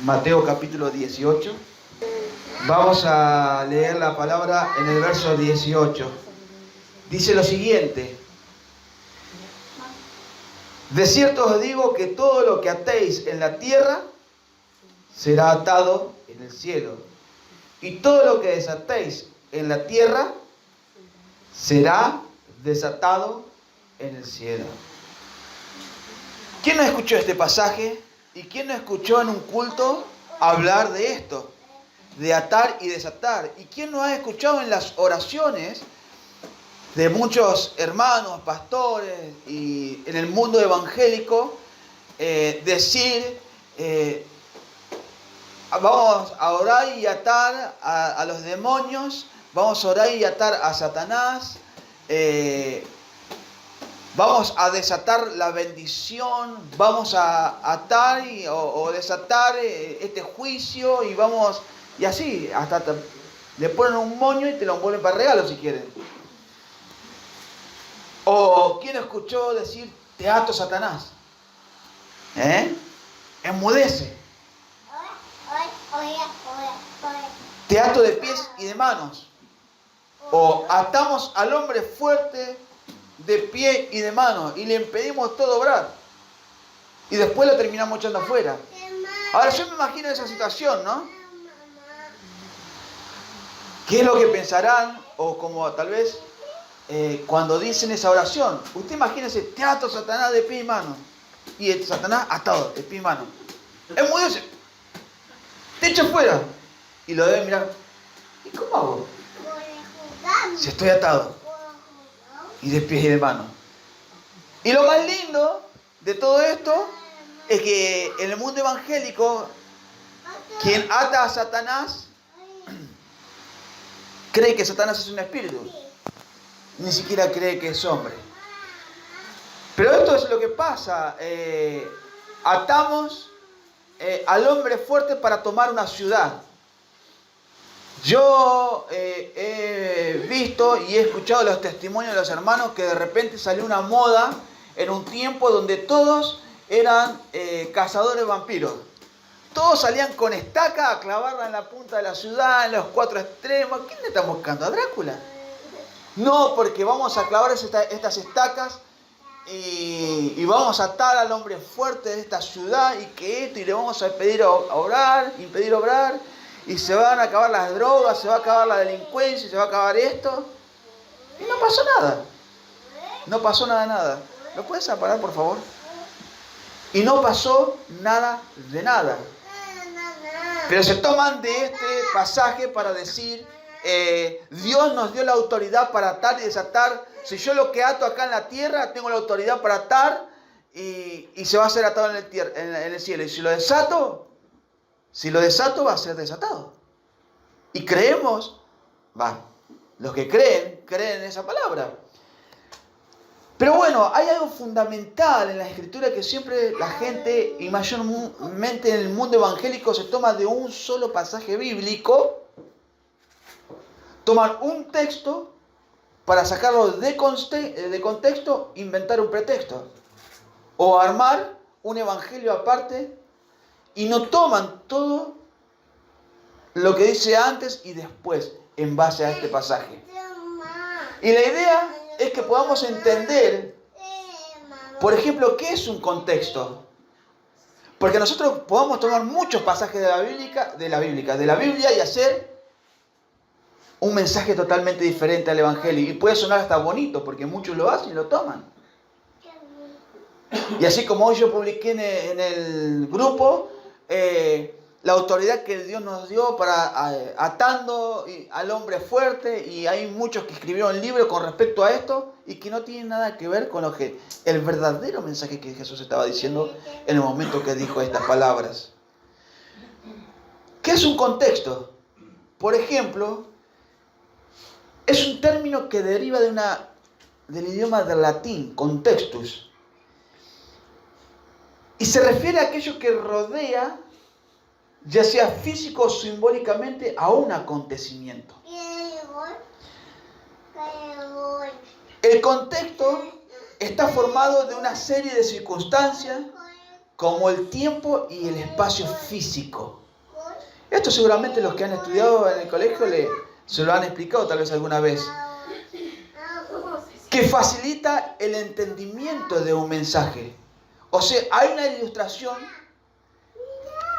Mateo capítulo 18. Vamos a leer la palabra en el verso 18. Dice lo siguiente: de cierto os digo que todo lo que atéis en la tierra será atado en el cielo, y todo lo que desatéis en la tierra será desatado en el cielo. ¿Quién no escuchó este pasaje? ¿Y quién no escuchó en un culto hablar de esto? De atar y desatar. ¿Y quién no ha escuchado en las oraciones de muchos hermanos, pastores y en el mundo evangélico decir, vamos a orar y atar a los demonios, vamos a orar y atar a Satanás, vamos a desatar la bendición, vamos a atar o desatar este juicio y vamos, y así, hasta le ponen un moño y te lo envuelven para regalo si quieren. O ¿quién escuchó decir te ato Satanás? Enmudece. Te ato de pies y de manos. O atamos al hombre fuerte de pie y de mano y le impedimos todo obrar. Y después lo terminamos echando afuera. Ahora yo me imagino esa situación, ¿no? ¿Qué es lo que pensarán? O como tal vez cuando dicen esa oración. Usted imagínese, te ato Satanás de pie y mano. Y el Satanás atado de pie y mano. Enmudece. Te echa afuera. Y lo deben mirar. ¿Y cómo hago? Si estoy atado. Y de pies y de manos. Y lo más lindo de todo esto es que en el mundo evangélico, quien ata a Satanás cree que Satanás es un espíritu. Ni siquiera cree que es hombre. Pero esto es lo que pasa. Atamos al hombre fuerte para tomar una ciudad. Yo he visto y he escuchado los testimonios de los hermanos que de repente salió una moda en un tiempo donde todos eran cazadores vampiros. Todos salían con estaca a clavarla en la punta de la ciudad, en los cuatro extremos. ¿Quién le está buscando? ¿A Drácula? No, porque vamos a clavar estas estacas y vamos a atar al hombre fuerte de esta ciudad y que esto, y le vamos a impedir obrar. Y se van a acabar las drogas, se va a acabar la delincuencia, se va a acabar esto. Y no pasó nada. No pasó nada. ¿Lo puedes apagar, por favor? Y no pasó nada de nada. Pero se toman de este pasaje para decir, Dios nos dio la autoridad para atar y desatar. Si yo lo que ato acá en la tierra, tengo la autoridad para atar y se va a hacer atado en el cielo. Y si lo desato va a ser desatado. Y creemos, los que creen en esa palabra. Pero bueno, hay algo fundamental en la Escritura que siempre la gente, y mayormente en el mundo evangélico, se toma de un solo pasaje bíblico, toman un texto para sacarlo de contexto, inventar un pretexto, o armar un evangelio aparte, y no toman todo lo que dice antes y después en base a este pasaje. Y la idea es que podamos entender, por ejemplo, qué es un contexto. Porque nosotros podemos tomar muchos pasajes de la Biblia y hacer un mensaje totalmente diferente al Evangelio. Y puede sonar hasta bonito porque muchos lo hacen y lo toman. Y así como hoy yo publiqué en el grupo la autoridad que Dios nos dio para atando al hombre fuerte, y hay muchos que escribieron libros con respecto a esto y que no tienen nada que ver con el verdadero mensaje que Jesús estaba diciendo en el momento que dijo estas palabras. ¿Qué es un contexto? Por ejemplo, es un término que deriva del idioma del latín, contextus, y se refiere a aquello que rodea, ya sea físico o simbólicamente, a un acontecimiento. El contexto está formado de una serie de circunstancias como el tiempo y el espacio físico. Esto seguramente los que han estudiado en el colegio se lo han explicado tal vez alguna vez. Que facilita el entendimiento de un mensaje. O sea, hay una ilustración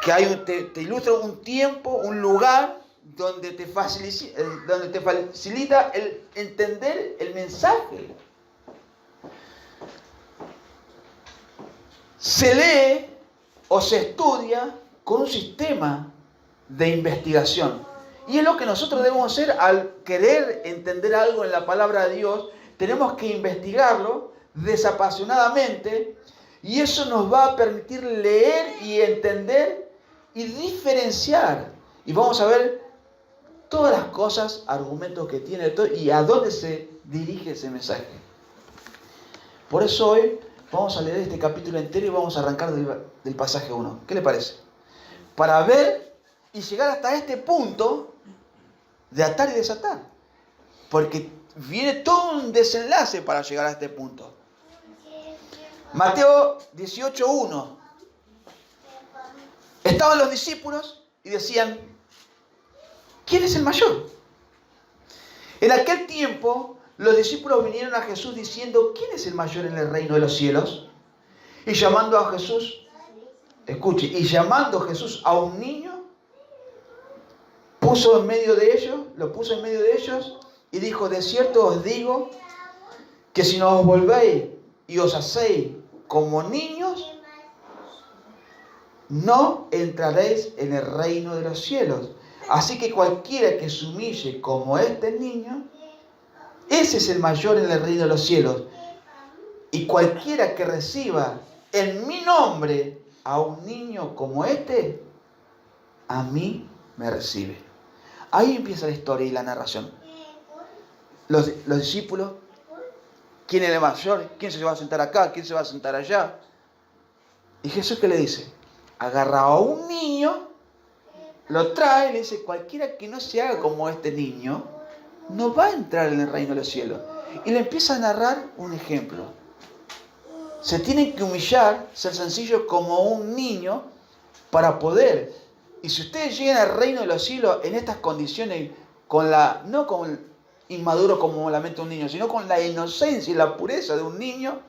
que te ilustra un tiempo, un lugar donde te facilita el entender el mensaje. Se lee o se estudia con un sistema de investigación. Y es lo que nosotros debemos hacer al querer entender algo en la palabra de Dios. Tenemos que investigarlo desapasionadamente y eso nos va a permitir leer y entender y diferenciar. Y vamos a ver todas las cosas, argumentos que tiene y a dónde se dirige ese mensaje. Por eso hoy vamos a leer este capítulo entero y vamos a arrancar del pasaje 1. ¿Qué le parece? Para ver y llegar hasta este punto de atar y desatar. Porque viene todo un desenlace para llegar a este punto. Mateo 18:1. Estaban los discípulos y decían: ¿quién es el mayor? En aquel tiempo los discípulos vinieron a Jesús diciendo: ¿quién es el mayor en el reino de los cielos? Y llamando a Jesús, escuche, y llamando Jesús a un niño, lo puso en medio de ellos y dijo: de cierto os digo que si no os volvéis y os hacéis como niños, no entraréis en el reino de los cielos. Así que cualquiera que se humille como este niño, ese es el mayor en el reino de los cielos. Y cualquiera que reciba en mi nombre a un niño como este, a mí me recibe. Ahí empieza la historia y la narración. Los discípulos, ¿quién es el mayor? ¿Quién se va a sentar acá? ¿Quién se va a sentar allá? Y Jesús, ¿qué le dice? Agarra a un niño, lo trae y le dice: cualquiera que no se haga como este niño, no va a entrar en el reino de los cielos. Y le empieza a narrar un ejemplo. Se tienen que humillar, ser sencillos como un niño para poder. Y si ustedes llegan al reino de los cielos en estas condiciones, no con inmaduro como la mente de un niño, sino con la inocencia y la pureza de un niño,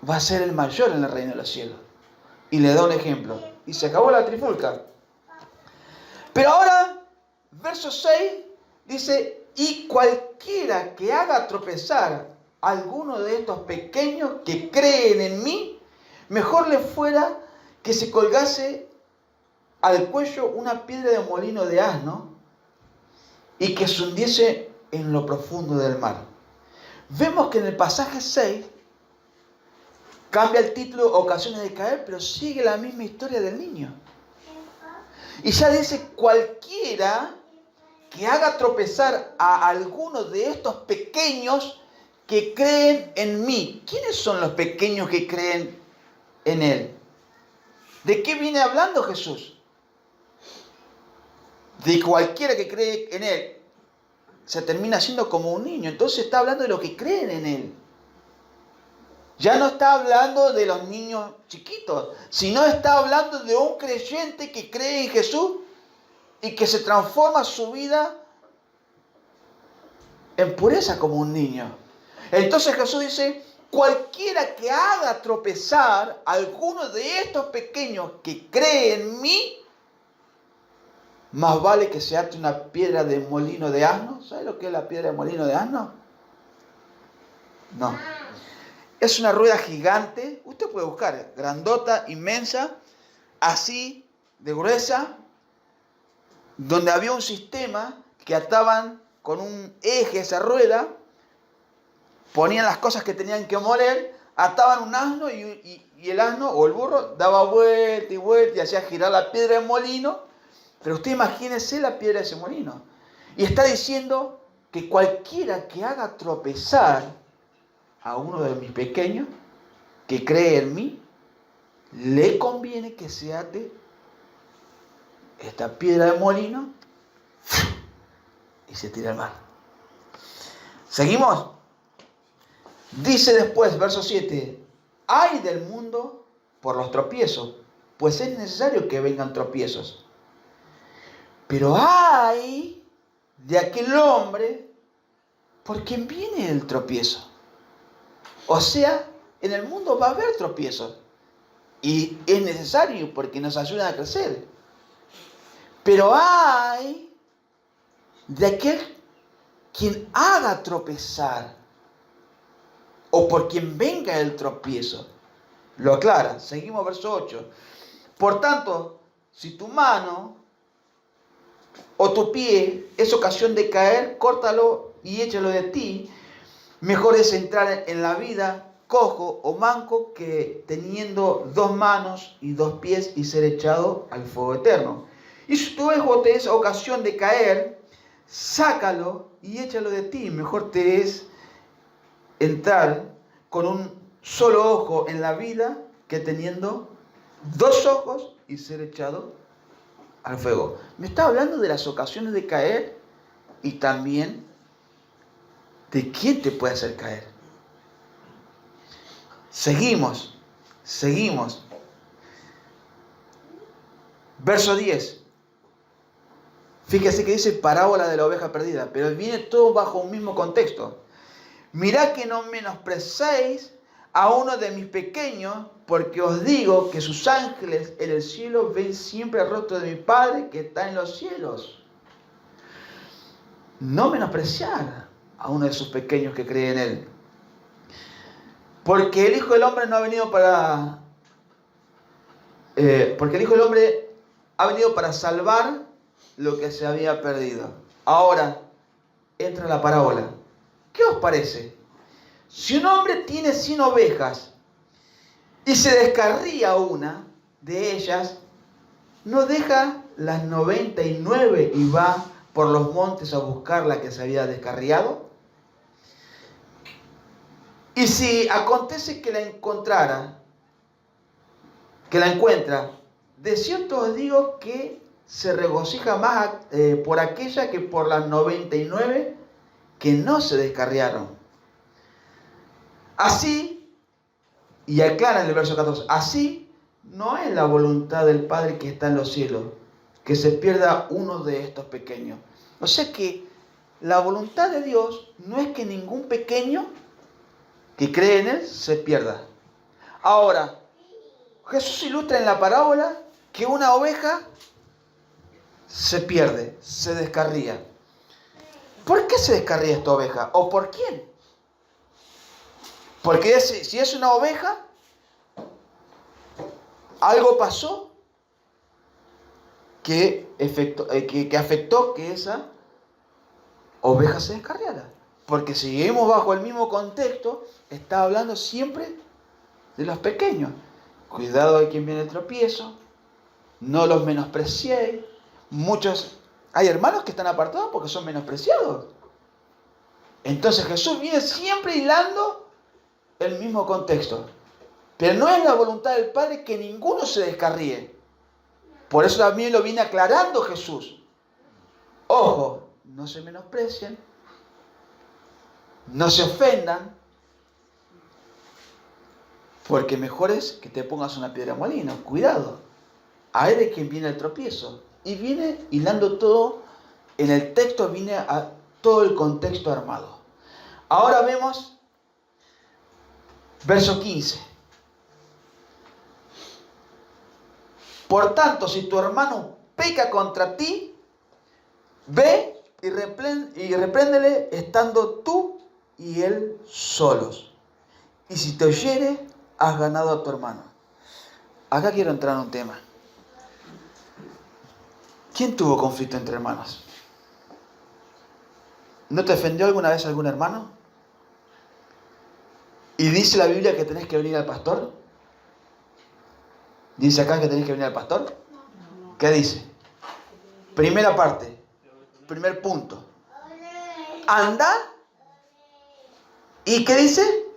va a ser el mayor en el reino de los cielos. Y le da un ejemplo. Y se acabó la trifulca. Pero ahora, verso 6, dice: y cualquiera que haga tropezar a alguno de estos pequeños que creen en mí, mejor le fuera que se colgase al cuello una piedra de molino de asno y que se hundiese en lo profundo del mar. Vemos que en el pasaje 6 cambia el título Ocasiones de caer, pero sigue la misma historia del niño. Y ya dice: cualquiera que haga tropezar a alguno de estos pequeños que creen en mí. ¿Quiénes son los pequeños que creen en Él? ¿De qué viene hablando Jesús? De cualquiera que cree en Él se termina siendo como un niño. Entonces está hablando de los que creen en Él. Ya no está hablando de los niños chiquitos, sino está hablando de un creyente que cree en Jesús y que se transforma su vida en pureza como un niño. Entonces Jesús dice: cualquiera que haga tropezar a alguno de estos pequeños que cree en mí, más vale que se ate una piedra de molino de asno. ¿Sabe lo que es la piedra de molino de asno? No. Es una rueda gigante, usted puede buscar, grandota, inmensa, así de gruesa, donde había un sistema que ataban con un eje esa rueda, ponían las cosas que tenían que moler, ataban un asno y el asno o el burro daba vuelta y vuelta y hacía girar la piedra de molino. Pero usted imagínese la piedra de ese molino. Y está diciendo que cualquiera que haga tropezar a uno de mis pequeños que cree en mí, le conviene que se ate esta piedra de molino y se tira al mar. ¿Seguimos? Dice después, verso 7: ay del mundo por los tropiezos, pues es necesario que vengan tropiezos. Pero ay de aquel hombre por quien viene el tropiezo. O sea, en el mundo va a haber tropiezos. Y es necesario porque nos ayudan a crecer. Pero hay de aquel quien haga tropezar o por quien venga el tropiezo. Lo aclara. Seguimos verso 8. Por tanto, si tu mano o tu pie es ocasión de caer, córtalo y échalo de ti. Mejor es entrar en la vida cojo o manco que teniendo 2 manos y 2 pies y ser echado al fuego eterno. Y si tu ojo te es ocasión de caer, sácalo y échalo de ti. Mejor te es entrar con un solo ojo en la vida que teniendo 2 ojos y ser echado al fuego. Me está hablando de las ocasiones de caer y también de quién te puede hacer caer. Seguimos. Verso 10. Fíjese que dice parábola de la oveja perdida, pero viene todo bajo un mismo contexto. Mirad que no menospreciéis a uno de mis pequeños, porque os digo que sus ángeles en el cielo ven siempre el rostro de mi Padre que está en los cielos. No menospreciar a uno de sus pequeños que cree en Él. Porque el Hijo del Hombre no ha venido para... porque el Hijo del Hombre ha venido para salvar lo que se había perdido. Ahora entra la parábola. ¿Qué os parece? Si un hombre tiene 100 ovejas y se descarría una de ellas, ¿no deja las 99 y va por los montes a buscar la que se había descarriado? Y si acontece que la encuentra, de cierto os digo que se regocija más por aquella que por las 99 que no se descarriaron. Así, y aclara en el verso 14, así no es la voluntad del Padre que está en los cielos, que se pierda uno de estos pequeños. O sea que la voluntad de Dios no es que ningún pequeño que cree en Él se pierda. Ahora, Jesús ilustra en la parábola que una oveja se pierde, se descarría. ¿Por qué se descarría esta oveja? ¿O por quién? Porque si es una oveja, algo pasó que afectó que esa oveja se descarriara. Porque si seguimos bajo el mismo contexto, está hablando siempre de los pequeños. Cuidado de quien viene el tropiezo, no los menospreciéis. Hay hermanos que están apartados porque son menospreciados. Entonces Jesús viene siempre hilando el mismo contexto. Pero no es la voluntad del Padre que ninguno se descarríe. Por eso también lo viene aclarando Jesús. Ojo, no se menosprecien, no se ofendan, porque mejor es que te pongas una piedra molino. Cuidado, hay de quien viene el tropiezo. Y viene hilando todo, en el texto viene a todo el contexto armado. Ahora vemos verso 15. Por tanto, si tu hermano peca contra ti, ve y repréndele estando tú y él solos. Y si te oyere, has ganado a tu hermano. Acá quiero entrar en un tema. ¿Quién tuvo conflicto entre hermanos? ¿No te ofendió alguna vez algún hermano? ¿Y dice la Biblia que tenés que venir al pastor? ¿Dice acá que tenés que venir al pastor? ¿Qué dice? Primera parte, primer punto. Anda. ¿Y qué dice?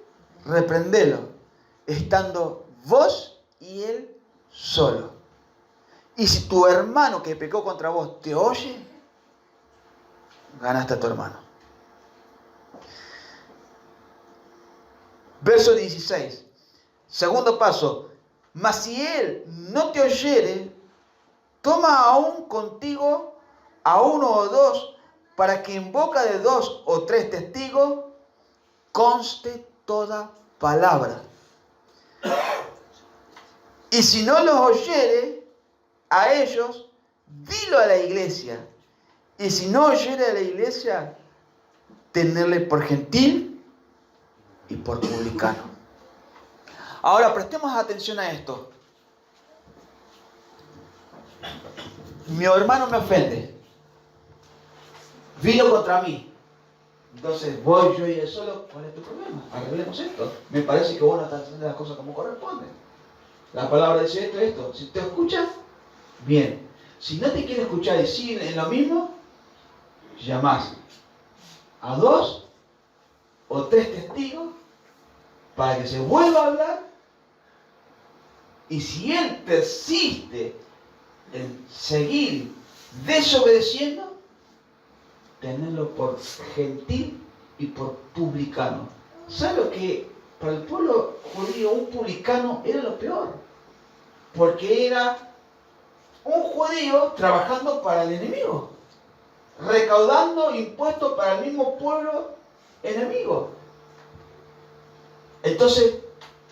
Reprendelo, estando vos y él solo. Y si tu hermano que pecó contra vos te oye, ganaste a tu hermano. Verso 16. Segundo paso, mas si él no te oyere, toma aún contigo a uno o dos, para que en boca de 2 o 3 testigos conste toda palabra. Y si no los oyere a ellos, dilo a la iglesia. Y si no oyere a la iglesia, tenerle por gentil y por publicano. Ahora prestemos atención a esto. Mi hermano me ofende. Vino contra mí. Entonces voy yo y él solo. ¿Cuál es tu problema? Arreglemos esto. Me parece que vos no estás haciendo las cosas como corresponde. La palabra dice esto y esto. Si te escuchas, bien. Si no te quiere escuchar y sigue en lo mismo, llamás a 2 o 3 testigos para que se vuelva a hablar. Y si él persiste en seguir desobedeciendo, tenerlo por gentil y por publicano. ¿Sabe lo que para el pueblo judío un publicano era lo peor? Porque era un judío trabajando para el enemigo, recaudando impuestos para el mismo pueblo enemigo. Entonces,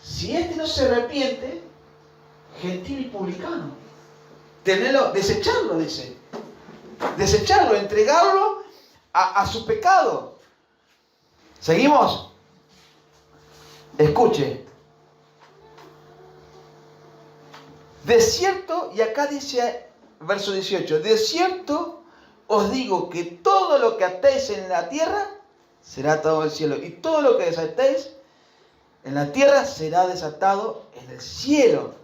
si este no se arrepiente, gentil y publicano, tenerlo, desecharlo, dice, desecharlo, entregarlo a su pecado. ¿Seguimos? Escuche. De cierto, y acá dice, verso 18, de cierto os digo que todo lo que atéis en la tierra será atado en el cielo, y todo lo que desatéis en la tierra será desatado en el cielo.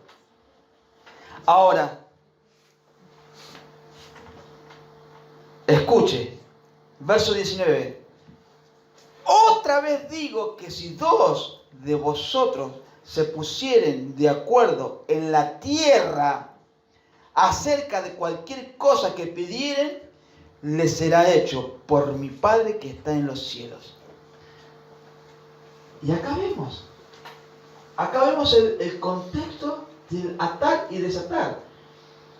Ahora, escuche, verso 19. Otra vez digo que si 2 de vosotros se pusieren de acuerdo en la tierra acerca de cualquier cosa que pidieren, les será hecho por mi Padre que está en los cielos. Y acá vemos el contexto del atar y desatar.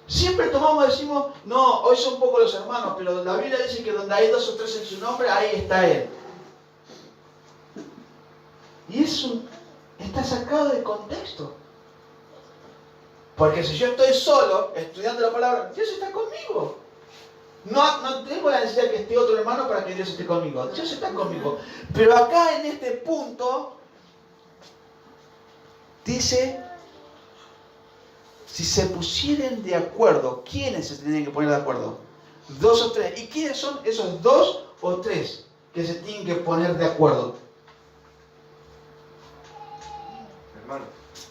Siempre decimos, no, hoy son pocos los hermanos, pero la Biblia dice que donde hay 2 o 3 en su nombre, ahí está Él. Y eso está sacado de contexto. Porque si yo estoy solo estudiando la palabra, Dios está conmigo. No tengo la necesidad de que esté otro hermano para que Dios esté conmigo. Dios está conmigo. Pero acá en este punto dice, si se pusieren de acuerdo, ¿quiénes se tienen que poner de acuerdo? 2 o 3. ¿Y quiénes son esos 2 o 3 que se tienen que poner de acuerdo?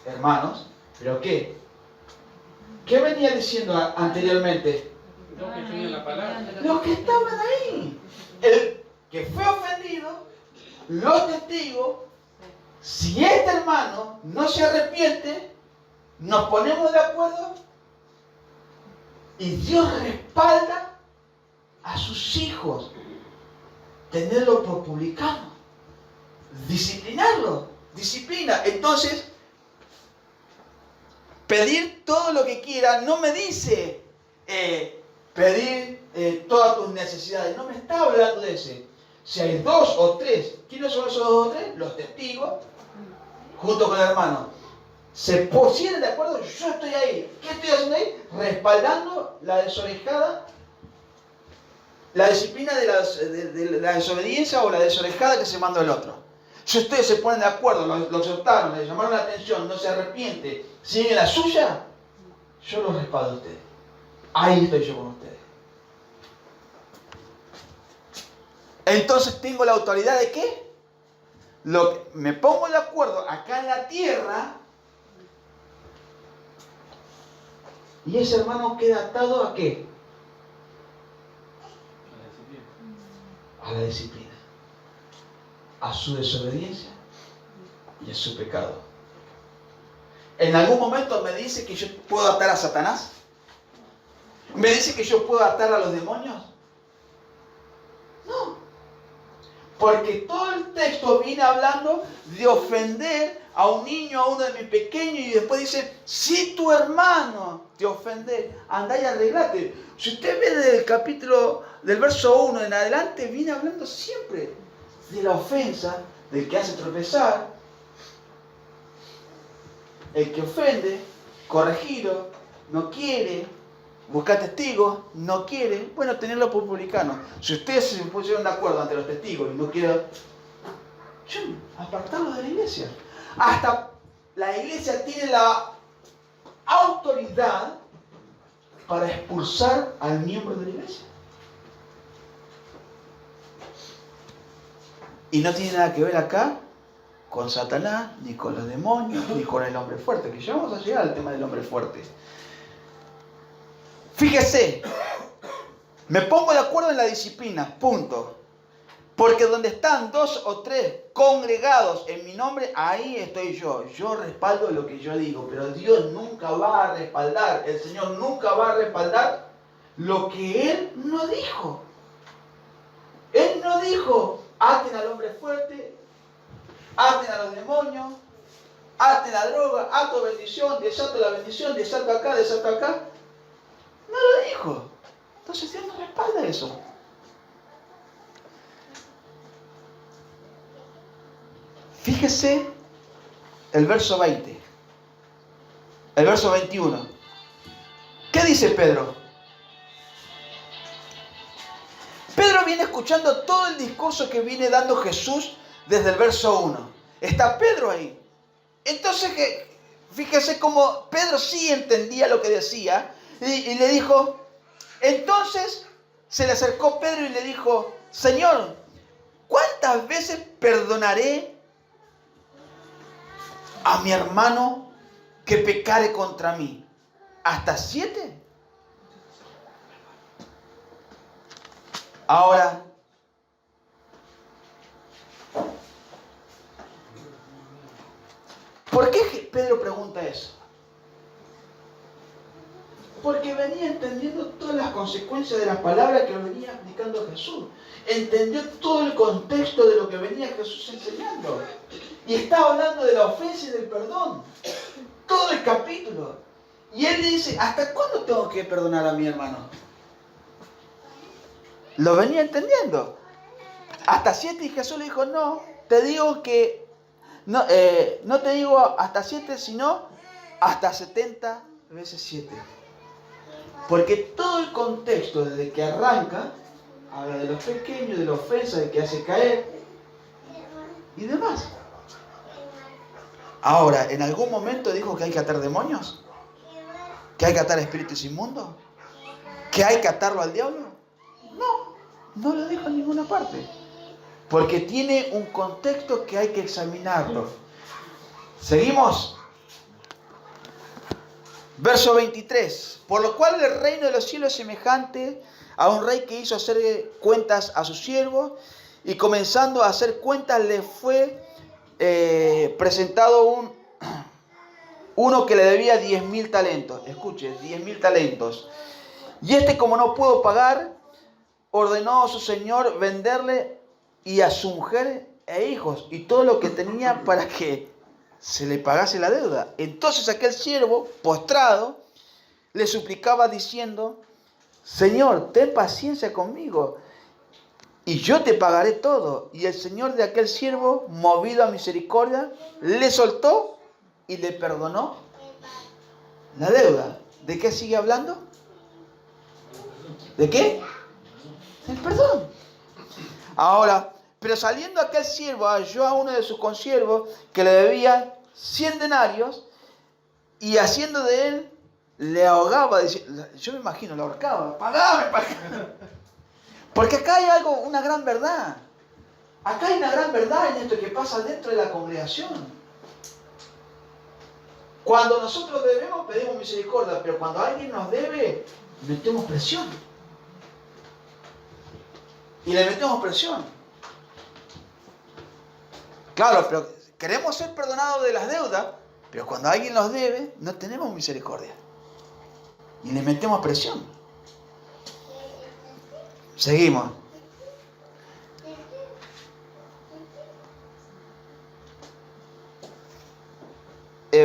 Hermanos. ¿Pero qué? ¿Qué venía diciendo anteriormente? Los que tenían la palabra. Los que estaban ahí. El que fue ofendido, los testigos. Si este hermano no se arrepiente, nos ponemos de acuerdo y Dios respalda a sus hijos. Tenerlo por publicano. Disciplinarlo. Disciplina. Entonces, pedir todo lo que quiera no me dice pedir todas tus necesidades. No me está hablando de ese. Si hay 2 o 3, ¿quiénes son esos 2 o 3? Los testigos, junto con el hermano. Se pusieron de acuerdo, yo estoy ahí. ¿Qué estoy haciendo ahí? Respaldando la desorejada, la disciplina de la desobediencia o la desorejada que se mandó el otro. Si ustedes se ponen de acuerdo, lo exhortaron, le llamaron la atención, no se arrepiente, siguen la suya, yo los respaldo a ustedes. Ahí estoy yo con ustedes. Entonces tengo la autoridad de qué? Me pongo de acuerdo acá en la tierra y ese hermano queda atado ¿a qué? A la disciplina. A su desobediencia y a su pecado. En algún momento me dice que yo puedo atar a Satanás. ¿Me dice que yo puedo atar a los demonios? No. Porque todo el texto viene hablando de ofender a un niño, a uno de mis pequeños, y después dice, si tu hermano te ofende, andá y arreglate. Si usted ve desde el capítulo, del verso 1 en adelante, viene hablando siempre de la ofensa, del que hace tropezar, el que ofende, corregirlo, no quiere, buscar testigos, no quiere, bueno, tenerlo por publicano. Si ustedes se pusieron de acuerdo ante los testigos y no quieren, apartarlos de la iglesia. Hasta la iglesia tiene la autoridad para expulsar al miembro de la iglesia. Y no tiene nada que ver acá con Satanás, ni con los demonios, ni con el hombre fuerte, que ya vamos a llegar al tema del hombre fuerte. Fíjese, me pongo de acuerdo en la disciplina, punto. Porque donde están 2 o 3 congregados en mi nombre, ahí estoy yo. Yo respaldo lo que yo digo, pero Dios nunca va a respaldar, el Señor nunca va a respaldar lo que Él no dijo. Él no dijo, aten al hombre fuerte, aten a los demonios, aten la droga, ato bendición, desato la bendición, desato acá, desato acá. No lo dijo. Entonces Dios no respalda eso. Fíjese el verso 20. El verso 21. ¿Qué dice Pedro? Pedro viene escuchando todo el discurso que viene dando Jesús desde el verso 1. Está Pedro ahí. Entonces, fíjese cómo Pedro sí entendía lo que decía y le dijo, entonces se le acercó Pedro y le dijo, Señor, ¿cuántas veces perdonaré a mi hermano que pecare contra mí? ¿Hasta 7? Ahora, ¿por qué Pedro pregunta eso? Porque venía entendiendo todas las consecuencias de las palabras que venía aplicando Jesús. Entendió todo el contexto de lo que venía Jesús enseñando. Y estaba hablando de la ofensa y del perdón. Todo el capítulo. Y él dice, ¿hasta cuándo tengo que perdonar a mi hermano? Lo venía entendiendo. Hasta 7 y Jesús le dijo, no, te digo que, no te digo hasta 7, sino hasta 70 veces 7. Porque todo el contexto desde que arranca, habla de los pequeños, de la ofensa, de que hace caer y demás. Ahora, ¿en algún momento dijo que hay que atar demonios? ¿Que hay que atar espíritus inmundos? ¿Que hay que atarlo al diablo? No lo dijo en ninguna parte. Porque tiene un contexto que hay que examinarlo. Seguimos. Verso 23. Por lo cual el reino de los cielos es semejante a un rey que hizo hacer cuentas a sus siervos, y comenzando a hacer cuentas le fue presentado uno que le debía 10.000 talentos. Escuche, 10.000 talentos. Y como no pudo pagar, ordenó a su señor venderle y a su mujer e hijos y todo lo que tenía para que se le pagase la deuda. Entonces aquel siervo, postrado, le suplicaba diciendo, Señor, ten paciencia conmigo y yo te pagaré todo. Y el señor de aquel siervo, movido a misericordia, le soltó y le perdonó la deuda. ¿De qué sigue hablando? ¿De qué? Del perdón. Ahora, pero saliendo aquel siervo, halló a uno de sus consiervos que le debía 100 denarios y haciendo de él, le ahogaba. Yo me imagino, lo ahorcaba. ¡Pagame! Porque acá hay una gran verdad. Acá hay una gran verdad en esto que pasa dentro de la congregación. Cuando nosotros debemos, pedimos misericordia, pero cuando alguien nos debe, metemos presión. Y le metemos presión. Claro, pero queremos ser perdonados de las deudas, pero cuando alguien nos debe, no tenemos misericordia. Y le metemos presión. Seguimos.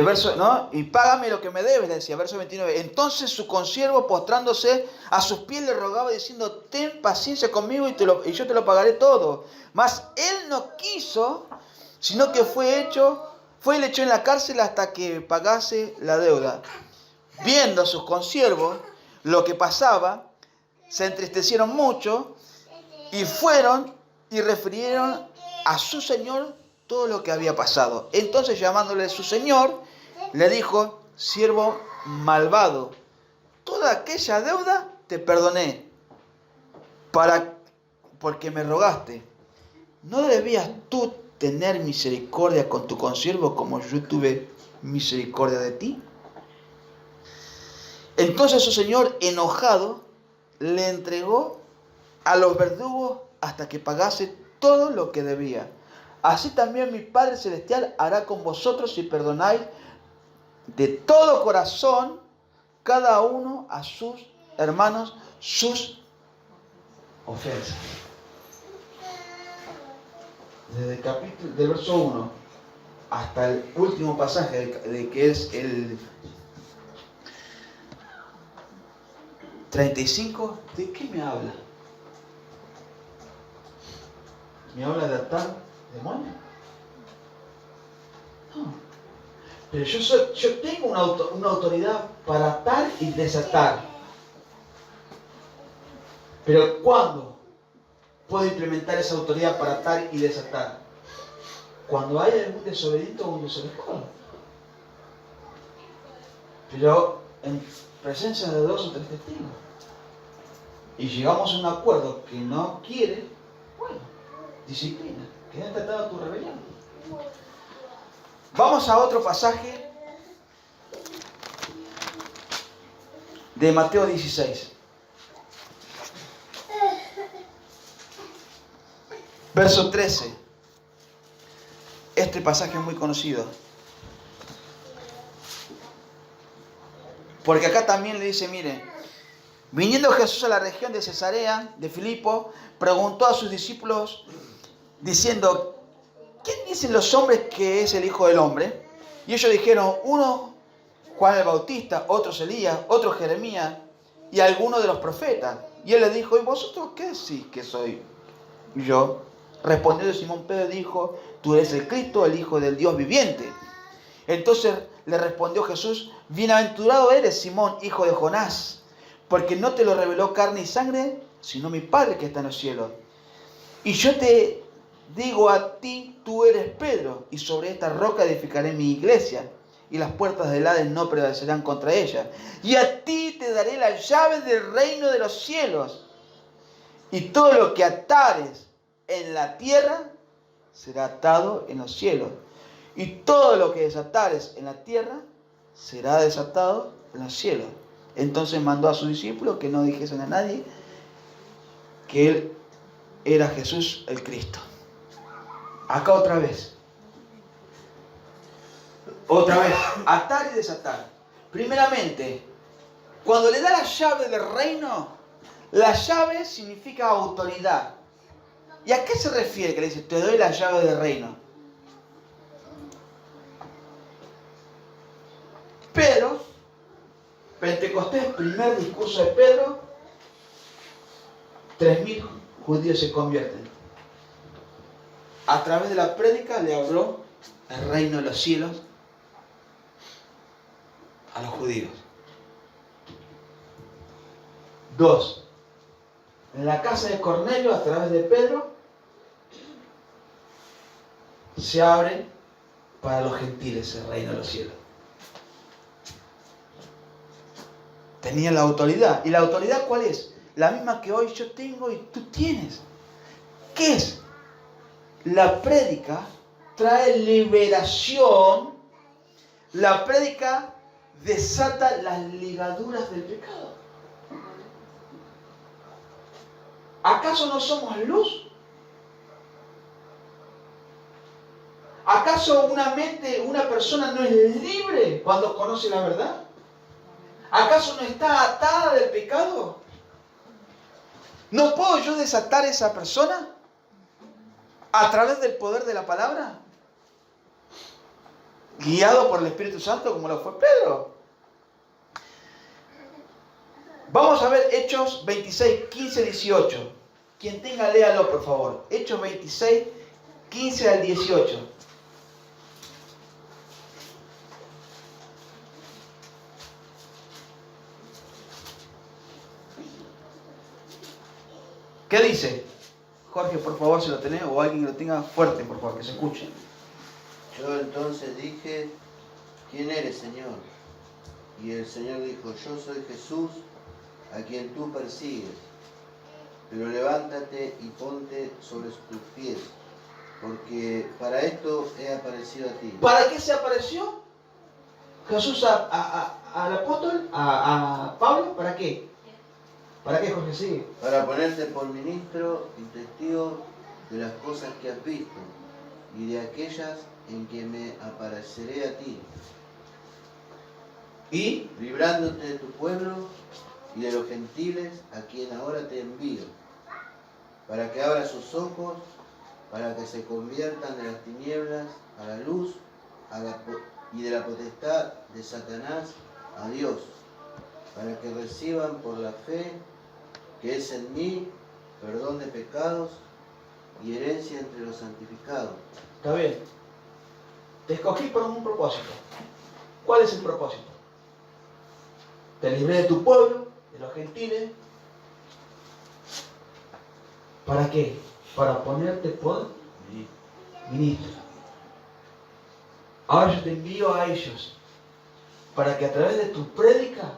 verso, ¿no? Y págame lo que me debes, le decía, verso 29. Entonces su consiervo, postrándose a sus pies, le rogaba diciendo, ten paciencia conmigo y yo te lo pagaré todo. Mas él no quiso, sino que fue y le echó en la cárcel hasta que pagase la deuda. Viendo a sus consiervos lo que pasaba, se entristecieron mucho y fueron y refirieron a su señor todo lo que había pasado. Entonces, llamándole su señor, le dijo, siervo malvado, toda aquella deuda te perdoné porque me rogaste. ¿No debías tú tener misericordia con tu consiervo como yo tuve misericordia de ti? Entonces su señor, enojado, le entregó a los verdugos hasta que pagase todo lo que debía. Así también mi Padre Celestial hará con vosotros si perdonáis de todo corazón cada uno a sus hermanos sus ofensas. Desde el capítulo, del verso 1 hasta el último pasaje, de que es el 35, ¿de qué me habla? ¿Me habla de atar demonios? No. Pero yo tengo una autoridad para atar y desatar. Pero ¿cuándo puedo implementar esa autoridad para atar y desatar? Cuando hay algún desobediente o un desobediente. Pero en presencia de 2 o 3 testigos. Y llegamos a un acuerdo que no quiere, bueno, disciplina, que ha tratado tu rebelión. Vamos a otro pasaje de Mateo 16. Verso 13. Este pasaje es muy conocido. Porque acá también le dice, mire, viniendo Jesús a la región de Cesarea de Filipo, preguntó a sus discípulos diciendo, ¿quién dicen los hombres que es el Hijo del Hombre? Y ellos dijeron, uno Juan el Bautista, otros Elías, otro Jeremías y alguno de los profetas. Y él les dijo, ¿y vosotros qué decís que soy yo? Respondió Simón Pedro y dijo, tú eres el Cristo, el Hijo del Dios viviente. Entonces le respondió Jesús, bienaventurado eres, Simón, hijo de Jonás, porque no te lo reveló carne y sangre, sino mi Padre que está en los cielos. Y yo te digo a ti, tú eres Pedro, y sobre esta roca edificaré mi iglesia, y las puertas del Hades no prevalecerán contra ella. Y a ti te daré las llaves del reino de los cielos, y todo lo que atares en la tierra será atado en los cielos, y todo lo que desatares en la tierra será desatado en los cielos. Entonces mandó a sus discípulos que no dijesen a nadie que él era Jesús el Cristo. Acá otra vez, atar y desatar. Primeramente, cuando le da la llave del reino, la llave significa autoridad. ¿Y a qué se refiere que le dice, te doy la llave del reino? Pedro, Pentecostés, primer discurso de Pedro, 3.000 judíos se convierten. A través de la prédica le habló el reino de los cielos a los judíos. 2. En la casa de Cornelio, a través de Pedro, se abre para los gentiles el reino de los cielos. Tenía la autoridad. ¿Y la autoridad cuál es? La misma que hoy yo tengo y tú tienes. ¿Qué es? La prédica trae liberación. La prédica desata las ligaduras del pecado. ¿Acaso no somos luz? ¿Acaso una persona no es libre cuando conoce la verdad? ¿Acaso no está atada del pecado? ¿No puedo yo desatar a esa persona a través del poder de la palabra? guiado por el Espíritu Santo como lo fue Pedro. Vamos a ver Hechos 26, 15, 18. Quien tenga, léalo por favor. Hechos 26, 15 al 18. ¿Qué dice? Jorge, por favor, si lo tenés, o alguien que lo tenga fuerte, por favor, que se escuche. Yo entonces dije, ¿quién eres, Señor? Y el Señor dijo, yo soy Jesús, a quien tú persigues. Pero levántate y ponte sobre tus pies, porque para esto he aparecido a ti. ¿Para qué se apareció Jesús al apóstol, a Pablo? ¿Para qué? ¿Para qué, Jorge? Sigue. Para ponerte por ministro y testigo de las cosas que has visto y de aquellas en que me apareceré a ti, ¿Y? librándote de tu pueblo y de los gentiles a quien ahora te envío, para que abra sus ojos, para que se conviertan de las tinieblas a la luz y de la potestad de Satanás a Dios, para que reciban por la fe que es en mí perdón de pecados y herencia entre los santificados. Está bien. Te escogí por un propósito. ¿Cuál es el propósito? Te libré de tu pueblo, de los gentiles. ¿Para qué? Para ponerte por ministro. Ahora yo te envío a ellos para que a través de tu prédica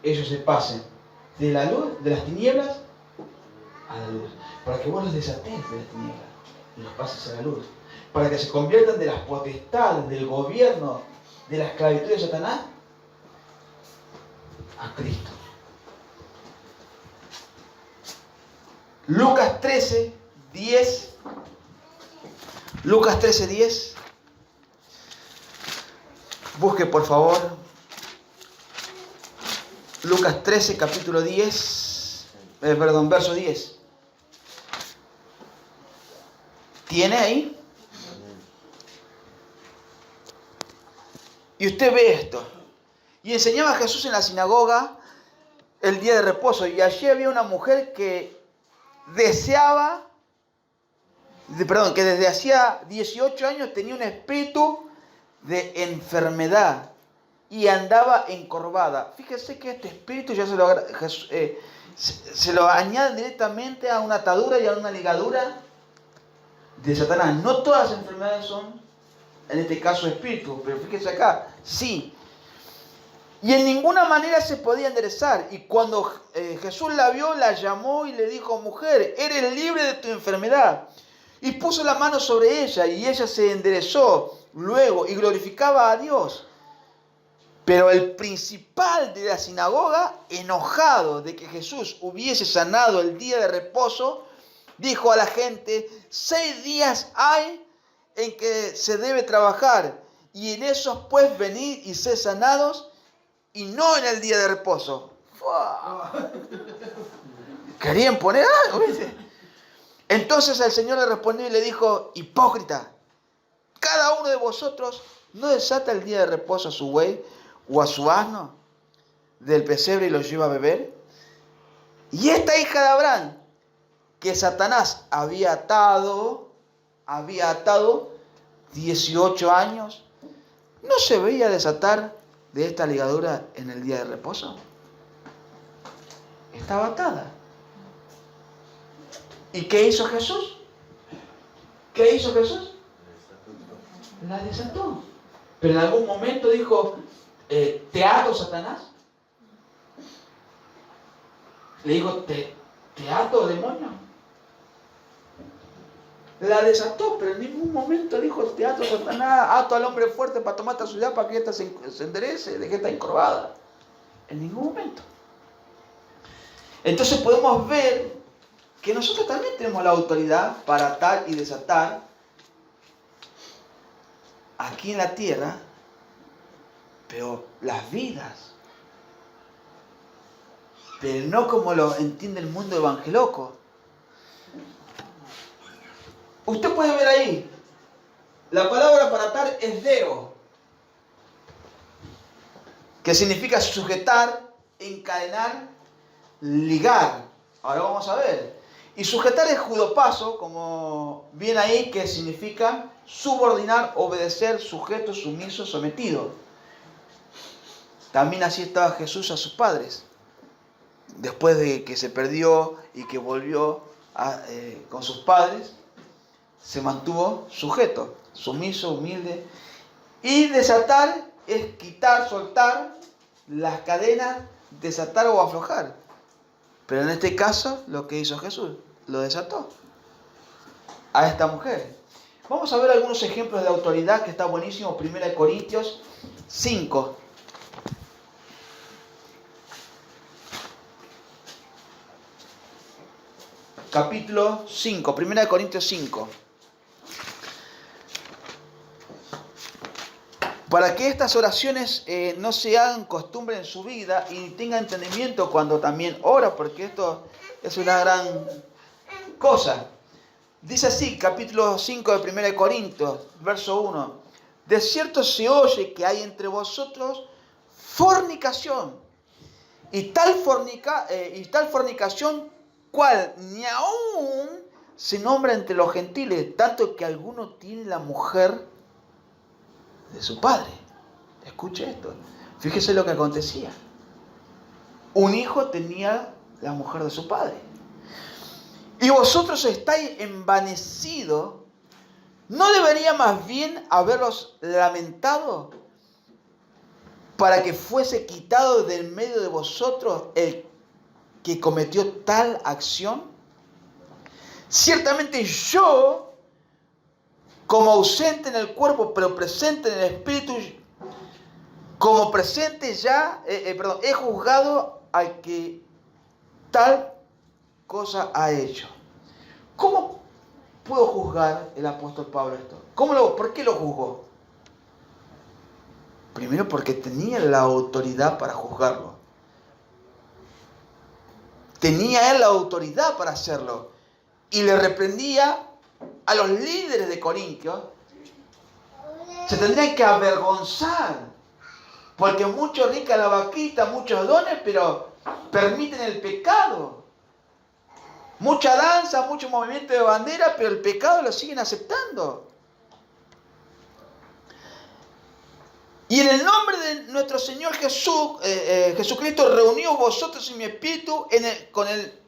ellos se pasen de la luz, de las tinieblas a la luz. Para que vos los desates de las tinieblas y los pases a la luz. Para que se conviertan de las potestades, del gobierno, de la esclavitud de Satanás a Cristo. Lucas 13, 10. Lucas 13, 10. Busque por favor. Lucas 13, capítulo 10. Verso 10. ¿Tiene ahí? Y usted ve esto. Y enseñaba a Jesús en la sinagoga el día de reposo. Y allí había una mujer que que desde hacía 18 años tenía un espíritu de enfermedad y andaba encorvada. Fíjese que este espíritu ya se lo añaden directamente a una atadura y a una ligadura de Satanás. No todas las enfermedades son, en este caso, espíritus, pero fíjese acá, sí. Y en ninguna manera se podía enderezar. Y cuando Jesús la vio, la llamó y le dijo, mujer, eres libre de tu enfermedad. Y puso la mano sobre ella y ella se enderezó luego y glorificaba a Dios. Pero el principal de la sinagoga, enojado de que Jesús hubiese sanado el día de reposo, dijo a la gente, 6 días hay en que se debe trabajar, y en esos pues venid y sed sanados, y no en el día de reposo. ¡Fua! Querían poner algo, ¿viste? Entonces el Señor le respondió y le dijo, hipócrita, cada uno de vosotros no desata el día de reposo a su buey o a su asno del pesebre y los lleva a beber. Y esta hija de Abraham, que Satanás había atado 18 años, ¿no se veía desatar de esta ligadura en el día de reposo? Estaba atada. ¿Y qué hizo Jesús? ¿Qué hizo Jesús? La desató. Pero en algún momento dijo, ¿te ato, Satanás? Le dijo, ¿te ato, demonio? La desató, pero en ningún momento dijo, te ato, Satanás, ato al hombre fuerte para tomarte a su ciudad para que esta se enderece, de que está encorvada. En ningún momento. Entonces podemos ver que nosotros también tenemos la autoridad para atar y desatar aquí en la tierra, pero las vidas. Pero no como lo entiende el mundo evangeloco. Usted puede ver ahí La palabra para atar es deo, que significa sujetar, encadenar, ligar. Ahora vamos a ver. Y sujetar es judopaso, como viene ahí, que significa subordinar, obedecer, sujeto, sumiso, sometido. También así estaba Jesús a sus padres. Después de que se perdió y que volvió con sus padres, se mantuvo sujeto, sumiso, humilde. Y desatar es quitar, soltar las cadenas, desatar o aflojar. Pero en este caso, lo que hizo Jesús, lo desató a esta mujer. Vamos a ver algunos ejemplos de autoridad que está buenísimo. 1 Corintios 5. Capítulo 5, 1 Corintios 5. Para que estas oraciones no se hagan costumbre en su vida y tenga entendimiento cuando también ora, porque esto es una gran cosa. Dice así, capítulo 5 de 1 Corintios, verso 1. De cierto se oye que hay entre vosotros fornicación, y tal fornicación cual ni aún se nombra entre los gentiles, tanto que alguno tiene la mujer de su padre. Escuche esto. Fíjese lo que acontecía. Un hijo tenía la mujer de su padre. Y vosotros estáis envanecidos. ¿No debería más bien haberlos lamentado para que fuese quitado del medio de vosotros el que cometió tal acción? Ciertamente yo, como ausente en el cuerpo, pero presente en el espíritu, como presente ya, he juzgado al que tal cosa ha hecho. ¿Cómo pudo juzgar el apóstol Pablo esto? ¿Por qué lo juzgó? Primero porque tenía la autoridad para juzgarlo. Tenía él la autoridad para hacerlo. Y le reprendía a los líderes de Corintios. Se tendrían que avergonzar. Porque mucho rica la vaquita, muchos dones, pero permiten el pecado. Mucha danza, mucho movimiento de bandera, pero el pecado lo siguen aceptando. Y en el nombre de nuestro Señor Jesús, Jesucristo, reunió vosotros en mi espíritu con el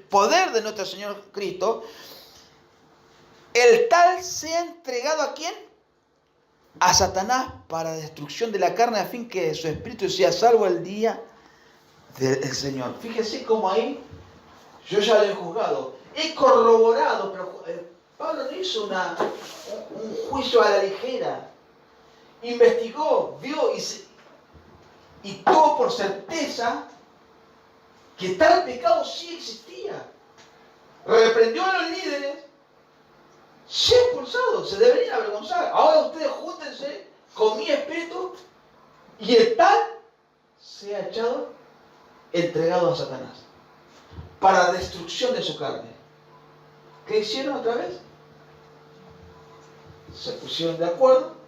poder de nuestro Señor Cristo, el tal sea entregado ¿a quién? A Satanás para destrucción de la carne, a fin que su espíritu sea salvo el día del Señor. Fíjese cómo ahí yo ya lo he juzgado, he corroborado, pero Pablo no hizo un juicio a la ligera. Investigó, vio y tuvo por certeza que tal pecado sí existía. Reprendió a los líderes, se ha expulsado, se deberían avergonzar. Ahora ustedes júntense con mi espíritu y el tal sea echado, entregado a Satanás para destrucción de su carne. ¿Qué hicieron otra vez? Se pusieron de acuerdo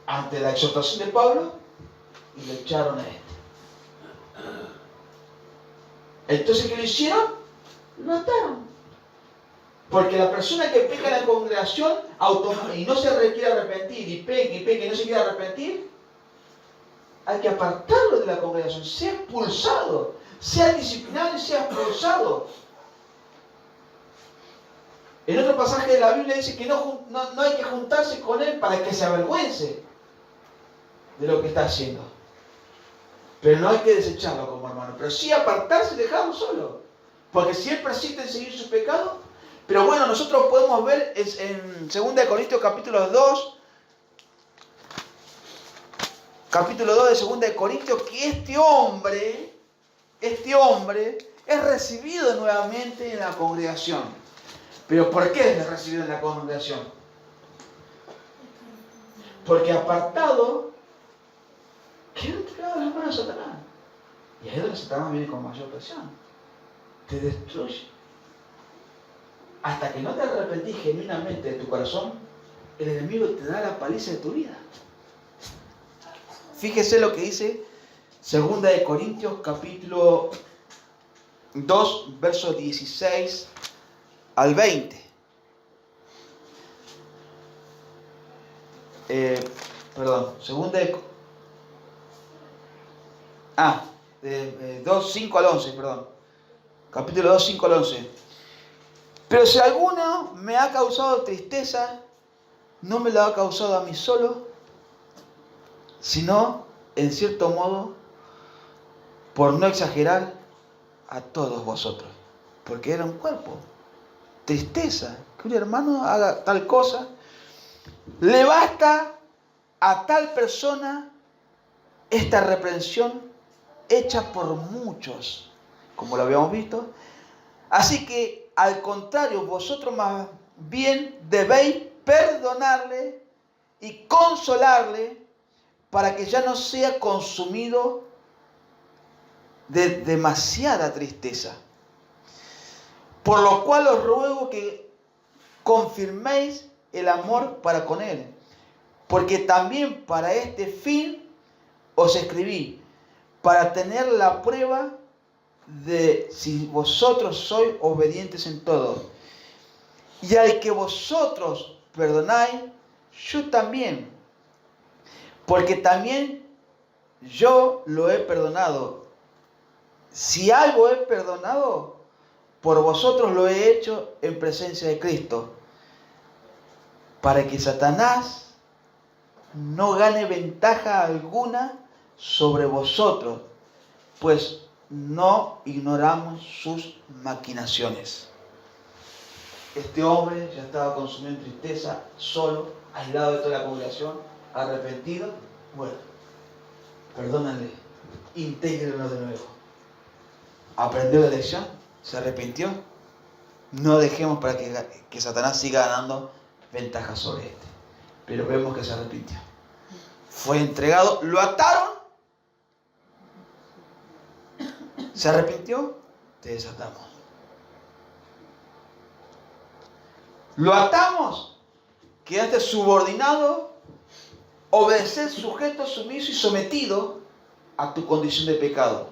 ante la exhortación de Pablo y le echaron a este. Entonces, ¿qué le hicieron? Lo ataron. Porque la persona que peca en la congregación y no se quiere arrepentir, y peca y no se quiere arrepentir, hay que apartarlo de la congregación, sea expulsado, sea disciplinado y sea expulsado. En otro pasaje de la Biblia dice que no hay que juntarse con él para que se avergüence de lo que está haciendo. Pero no hay que desecharlo como hermano, pero sí apartarse y dejarlo solo. Porque si él persiste en seguir su pecado. Pero bueno, nosotros podemos ver en 2 Corintios capítulo 2 de 2 de Corintios, que este hombre es recibido nuevamente en la congregación. ¿Pero por qué es recibido en la congregación? Porque apartado quedó entregado a las manos de Satanás. Y ahí es donde Satanás viene con mayor presión. Te destruye. Hasta que no te arrepentís genuinamente de tu corazón, el enemigo te da la paliza de tu vida. Fíjese lo que dice 2 de Corintios capítulo 2, versos 16 al 20. Perdón, 2, 5 al 11, perdón. Capítulo 2, 5 al 11. Pero si alguno me ha causado tristeza, no me lo ha causado a mí solo, sino, en cierto modo, por no exagerar, a todos vosotros. Porque era un cuerpo. Tristeza, que un hermano haga tal cosa, le basta a tal persona esta reprensión hecha por muchos, como lo habíamos visto. Así que, al contrario, vosotros más bien debéis perdonarle y consolarle para que ya no sea consumido de demasiada tristeza. Por lo cual os ruego que confirméis el amor para con él, porque también para este fin os escribí, para tener la prueba de si vosotros sois obedientes en todo. Y al que vosotros perdonáis, yo también, porque también yo lo he perdonado. Si algo he perdonado, por vosotros lo he hecho en presencia de Cristo, para que Satanás no gane ventaja alguna sobre vosotros, pues no ignoramos sus maquinaciones. Este hombre ya estaba consumido en tristeza, solo, aislado de toda la congregación, arrepentido. Bueno, perdónale, intégrelo de nuevo. Aprendió la lección, se arrepintió. No dejemos para que Satanás siga ganando ventaja sobre este. Pero vemos que se arrepintió. Fue entregado, lo ataron. Se arrepintió, te desatamos. Lo atamos, quedaste subordinado, obedecer, sujeto, sumiso y sometido a tu condición de pecado.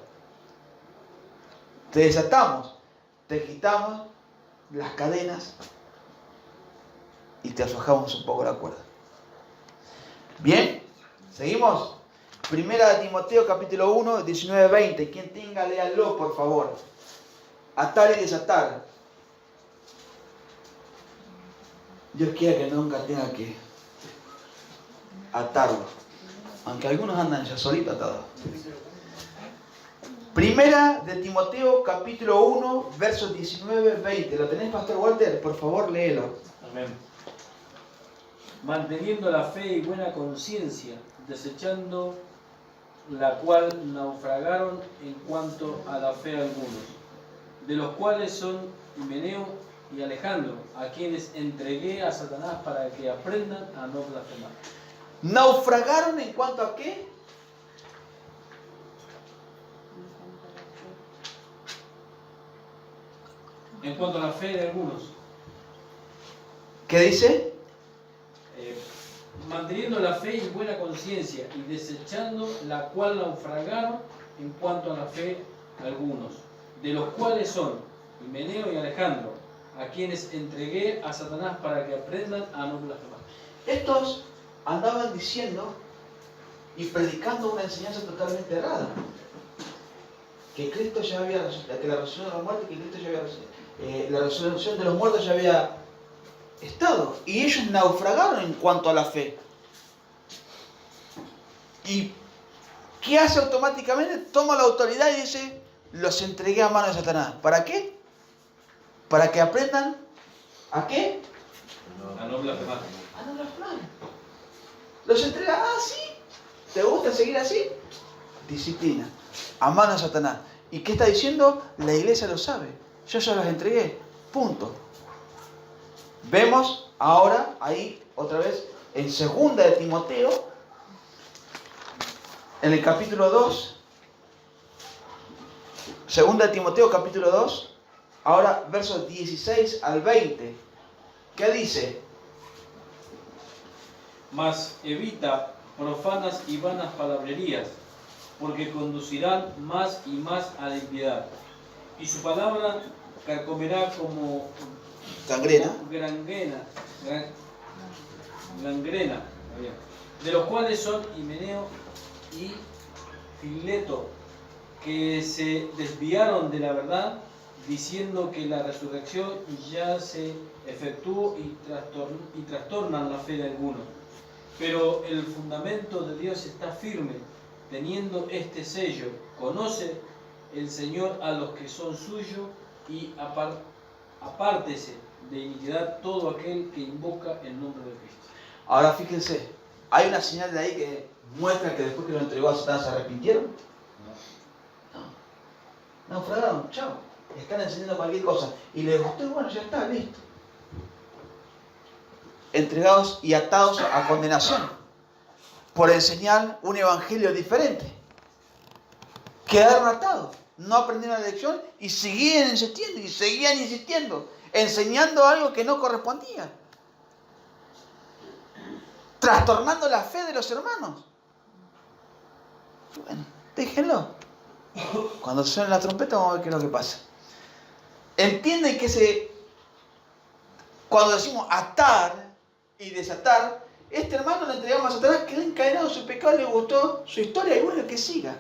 Te desatamos, te quitamos las cadenas y te aflojamos un poco la cuerda. Bien, seguimos. Primera de Timoteo capítulo 1, 19-20. Quien tenga, léalo por favor. Atar y desatar. Dios quiera que nunca tenga que atarlo. Aunque algunos andan ya solitos atados. Primera de Timoteo capítulo 1, versos 19-20. ¿Lo tenés, Pastor Walter? Por favor, léelo. Amén. Manteniendo la fe y buena conciencia, desechando la cual naufragaron en cuanto a la fe algunos, de los cuales son Himeneo y Alejandro, a quienes entregué a Satanás para que aprendan a no blasfemar. ¿Naufragaron en cuanto a qué? En cuanto a la fe de algunos. ¿Qué dice? Manteniendo la fe y buena conciencia y desechando la cual naufragaron en cuanto a la fe algunos, de los cuales son Himeneo y Alejandro, a quienes entregué a Satanás para que aprendan a no blasfemar. Estos andaban diciendo y predicando una enseñanza totalmente errada. Que Cristo ya había, que la resurrección de los muertos, que Cristo ya había, la resurrección de los muertos ya había estado. Y ellos naufragaron en cuanto a la fe. ¿Y qué hace automáticamente? Toma la autoridad y dice, los entregué a mano de Satanás. ¿Para qué? Para que aprendan ¿a qué? A no blasfemar. A no blasfemar. Los entrega, sí. ¿Te gusta seguir así? Disciplina. A mano de Satanás. ¿Y qué está diciendo? La iglesia lo sabe. Yo ya los entregué. Punto. Vemos ahora, ahí, otra vez, en 2 de Timoteo, en el capítulo 2, 2 de Timoteo capítulo 2, ahora versos 16 al 20. ¿Qué dice? mas evita profanas y vanas palabrerías, porque conducirán más y más a la impiedad. Y su palabra carcomerá como Gangrena. Gangrena, de los cuales son Himeneo y Fileto, que se desviaron de la verdad, diciendo que la resurrección ya se efectuó y trastornan la fe de algunos. Pero el fundamento de Dios está firme, teniendo este sello: conoce el Señor a los que son suyos, y apártese de iniquidad todo aquel que invoca el nombre de Cristo. Ahora fíjense, hay una señal de ahí que muestra que después que lo entregó a Satanás se arrepintieron. No. Naufragaron, chao. Están enseñando cualquier cosa. Y les gustó, bueno, ya está, listo. Entregados y atados a condenación por enseñar un evangelio diferente. Quedaron atados, no aprendieron la lección y seguían insistiendo, enseñando algo que no correspondía, trastornando la fe de los hermanos. Bueno, déjenlo. Cuando suene la trompeta vamos a ver qué es lo que pasa. Entienden que cuando decimos atar y desatar, este hermano le entregamos a Satanás, quedó encadenado en su pecado, le gustó su historia, y bueno, que siga.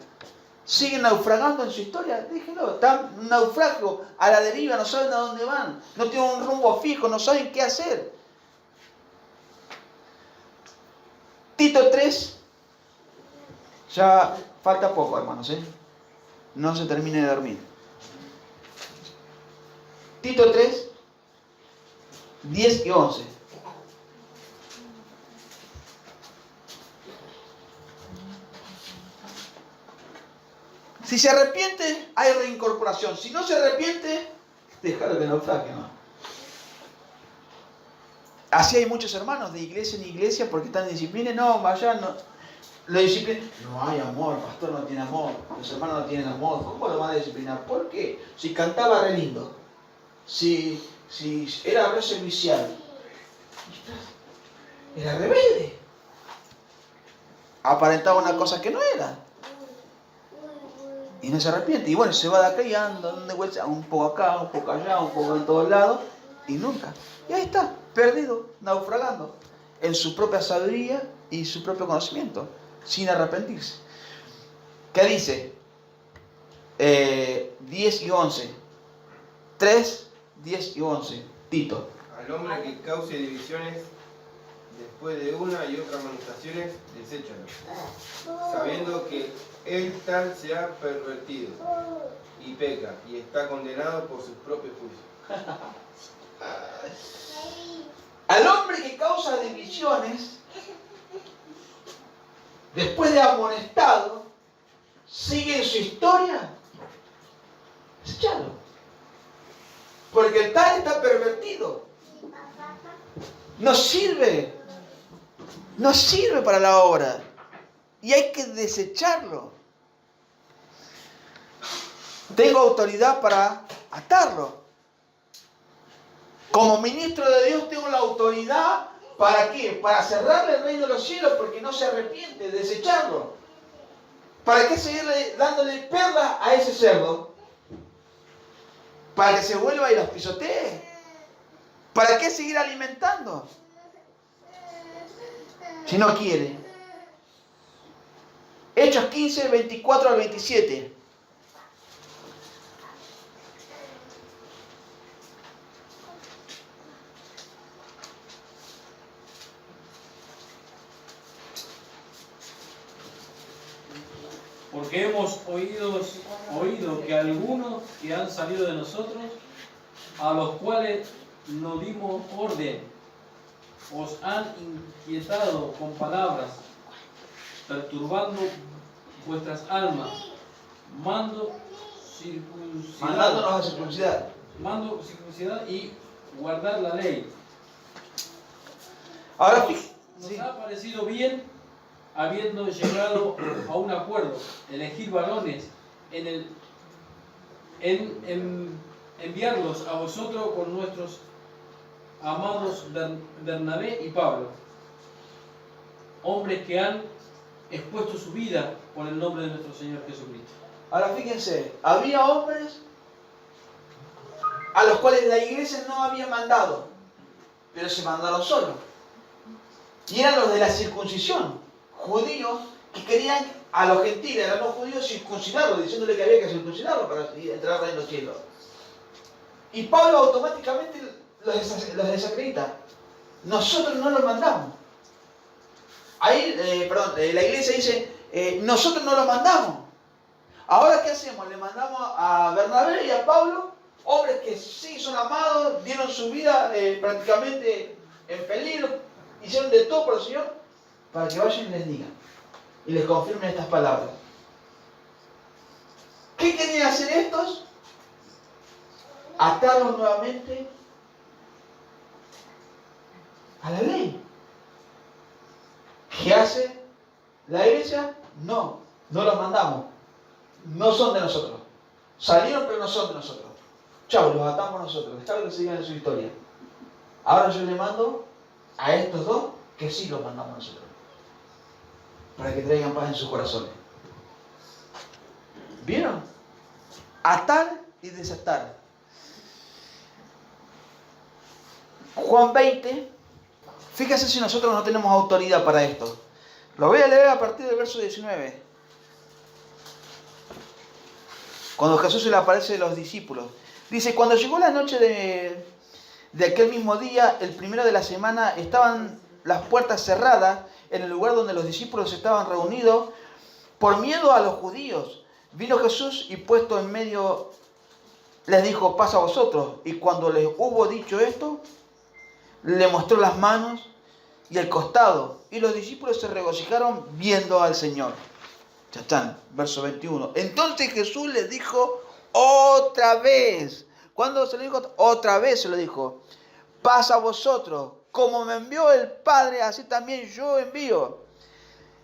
Siguen naufragando en su historia, déjenlo. Están un naufragio a la deriva, no saben a dónde van, no tienen un rumbo fijo, no saben qué hacer. Tito 3, ya falta poco, hermanos, no se termine de dormir. Tito 3, 10 y 11. Si se arrepiente, hay reincorporación. Si no se arrepiente, déjalo que naufrague, ¿no? Así hay muchos hermanos de iglesia en iglesia porque están en disciplina. No, vaya, no. Lo disciplina. No hay amor, el pastor no tiene amor. Los hermanos no tienen amor. ¿Cómo lo van a disciplinar? ¿Por qué? Si cantaba re lindo. Si era re servicial. Era rebelde. Aparentaba una cosa que no era. Y no se arrepiente. Y bueno, se va de acá y anda de vuelta, un poco acá, un poco allá, un poco en todos lados. Y nunca. Y ahí está, perdido, naufragando. En su propia sabiduría y su propio conocimiento. Sin arrepentirse. ¿Qué dice? 10 y 11. 3, 10 y 11. Tito. Al hombre que cause divisiones después de una y otras amonestaciones, deséchalo, sabiendo que él tal se ha pervertido y peca y está condenado por sus propios juicios. Al hombre que causa divisiones, después de amonestado, sigue en su historia, deséchalo. Porque el tal está pervertido. No sirve para la obra. Y hay que desecharlo. Tengo autoridad para atarlo. Como ministro de Dios tengo la autoridad, ¿para qué? Para cerrarle el reino de los cielos porque no se arrepiente, desecharlo. ¿Para qué seguirle dándole perlas a ese cerdo? ¿Para que se vuelva y los pisotee? ¿Para qué seguir alimentando? Si no quiere. Hechos 15, 24 al 27. Porque hemos oído que algunos que han salido de nosotros, a los cuales no dimos orden, os han inquietado con palabras, perturbando vuestras almas, mandándonos Mandándonos a circuncidar. mando circuncidar y guardar la ley. Ahora Nos sí. ha parecido bien, habiendo llegado a un acuerdo, elegir varones en enviarlos a vosotros con nuestros amados Bernabé y Pablo, hombres que han expuesto su vida por el nombre de nuestro Señor Jesucristo. Ahora fíjense, había hombres a los cuales la iglesia no había mandado, pero se mandaron solos. Y eran los de la circuncisión, judíos que querían a los gentiles, a los judíos, circuncidarlos, diciéndole que había que circuncidarlos para entrar en los cielos. Y Pablo automáticamente los desacredita. Nosotros no los mandamos. Ahí, la iglesia dice, nosotros no los mandamos. Ahora, ¿qué hacemos? Le mandamos a Bernabé y a Pablo, hombres que sí son amados, dieron su vida prácticamente en peligro, hicieron de todo por el Señor, para que vayan y les digan, y les confirmen estas palabras. ¿Qué querían hacer estos? Atarlos nuevamente a la ley. ¿Qué hace la iglesia? No los mandamos. No son de nosotros. Salieron, pero no son de nosotros. Chau, los atamos nosotros. Dejad que sigan en su historia. Ahora yo le mando a estos dos que sí los mandamos nosotros. Para que traigan paz en sus corazones. ¿Vieron? Atar y desatar. Juan 20. Fíjense si nosotros no tenemos autoridad para esto. Lo voy a leer a partir del verso 19. Cuando Jesús se le aparece a los discípulos. Dice, cuando llegó la noche de aquel mismo día, el primero de la semana, estaban las puertas cerradas en el lugar donde los discípulos estaban reunidos por miedo a los judíos. Vino Jesús y puesto en medio les dijo, pasa a vosotros. Y cuando les hubo dicho esto, le mostró las manos y el costado. Y los discípulos se regocijaron viendo al Señor. Chachán, verso 21. Entonces Jesús les dijo otra vez. ¿Cuándo se lo dijo? Otra vez se lo dijo. Pasa a vosotros. Como me envió el Padre, así también yo envío.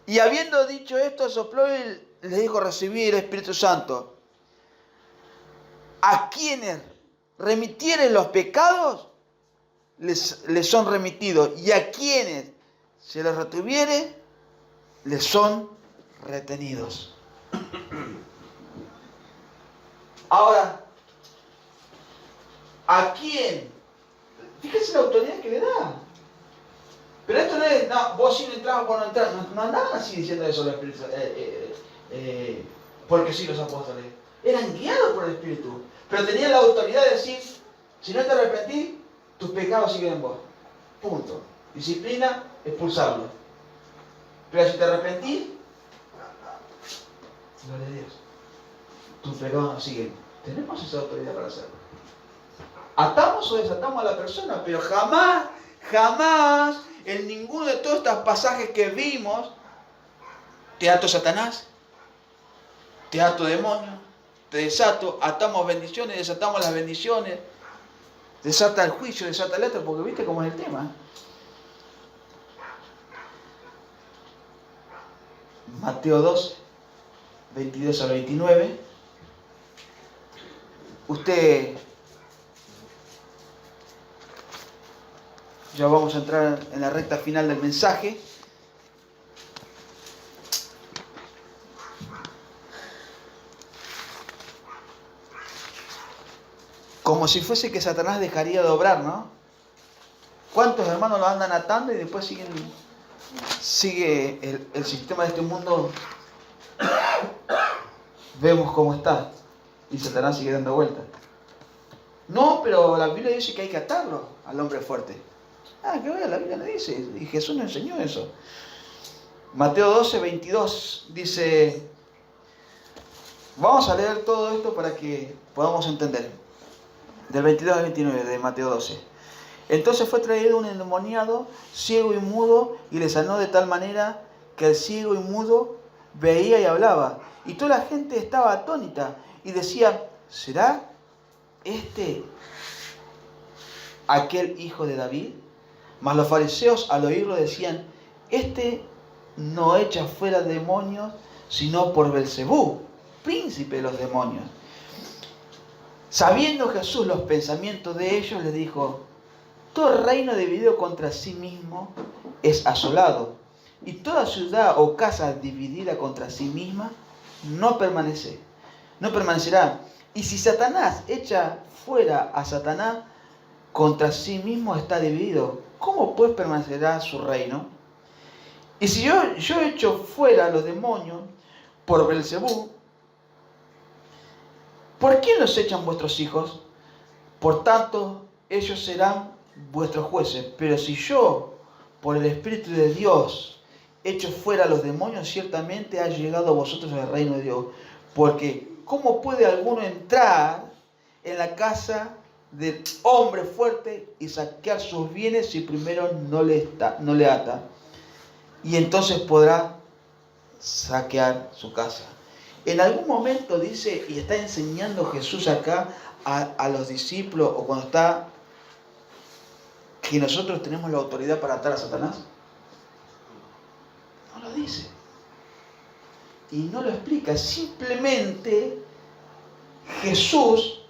Y habiendo dicho esto, sopló y les dijo, recibid el Espíritu Santo. A quienes remitieren los pecados, les son remitidos. Y a quienes se les retuviere, les son retenidos. Ahora, ¿a quién? Fíjense la autoridad que le da. Pero esto no es, no, vos sí no entrás, vos no entrás. No andaban así diciendo eso los espíritus, porque sí los apóstoles. Eran guiados por el Espíritu. Pero tenían la autoridad de decir, si no te arrepentís, tus pecados siguen en vos. Punto. Disciplina, expulsarlo. Pero si te arrepentís, gloria a Dios, tus pecados no siguen. Tenemos esa autoridad para hacerlo. Atamos o desatamos a la persona, pero jamás, en ninguno de todos estos pasajes que vimos, te ato Satanás, te ato demonio, te desato, atamos bendiciones, desatamos las bendiciones, desata el juicio, desata el otro, porque viste cómo es el tema. Mateo 12, 22 al 29. Usted, ya vamos a entrar en la recta final del mensaje. Como si fuese que Satanás dejaría de obrar, ¿no? ¿Cuántos hermanos lo andan atando y después sigue el sistema de este mundo? Vemos cómo está. Y Satanás sigue dando vueltas. No, pero la Biblia dice que hay que atarlo al hombre fuerte. Que vaya, la Biblia le dice. Y Jesús nos enseñó eso. Mateo 12, 22 dice... Vamos a leer todo esto para que podamos entender. Del 22 al 29 de Mateo 12. Entonces fue traído un endemoniado, ciego y mudo, y le sanó de tal manera que el ciego y mudo veía y hablaba. Y toda la gente estaba atónita y decía, ¿será este aquel hijo de David? Mas los fariseos al oírlo decían, este no echa fuera demonios, sino por Belcebú, príncipe de los demonios. Sabiendo Jesús los pensamientos de ellos, les dijo, todo reino dividido contra sí mismo es asolado, Y toda ciudad o casa dividida contra sí misma no permanecerá. Y si Satanás echa fuera a Satanás, contra sí mismo está dividido. ¿Cómo pues permanecerá su reino? Y si yo echo fuera a los demonios por Beelzebú, ¿por quién los echan vuestros hijos? Por tanto, ellos serán vuestros jueces. Pero si yo, por el Espíritu de Dios, echo fuera a los demonios, ciertamente ha llegado a vosotros el reino de Dios. Porque, ¿cómo puede alguno entrar en la casa del hombre fuerte y saquear sus bienes si primero no le ata? Y entonces podrá saquear su casa. En algún momento dice, y está enseñando Jesús acá a los discípulos, o cuando está, que nosotros tenemos la autoridad para atar a Satanás. No lo dice. Y no lo explica. Simplemente Jesús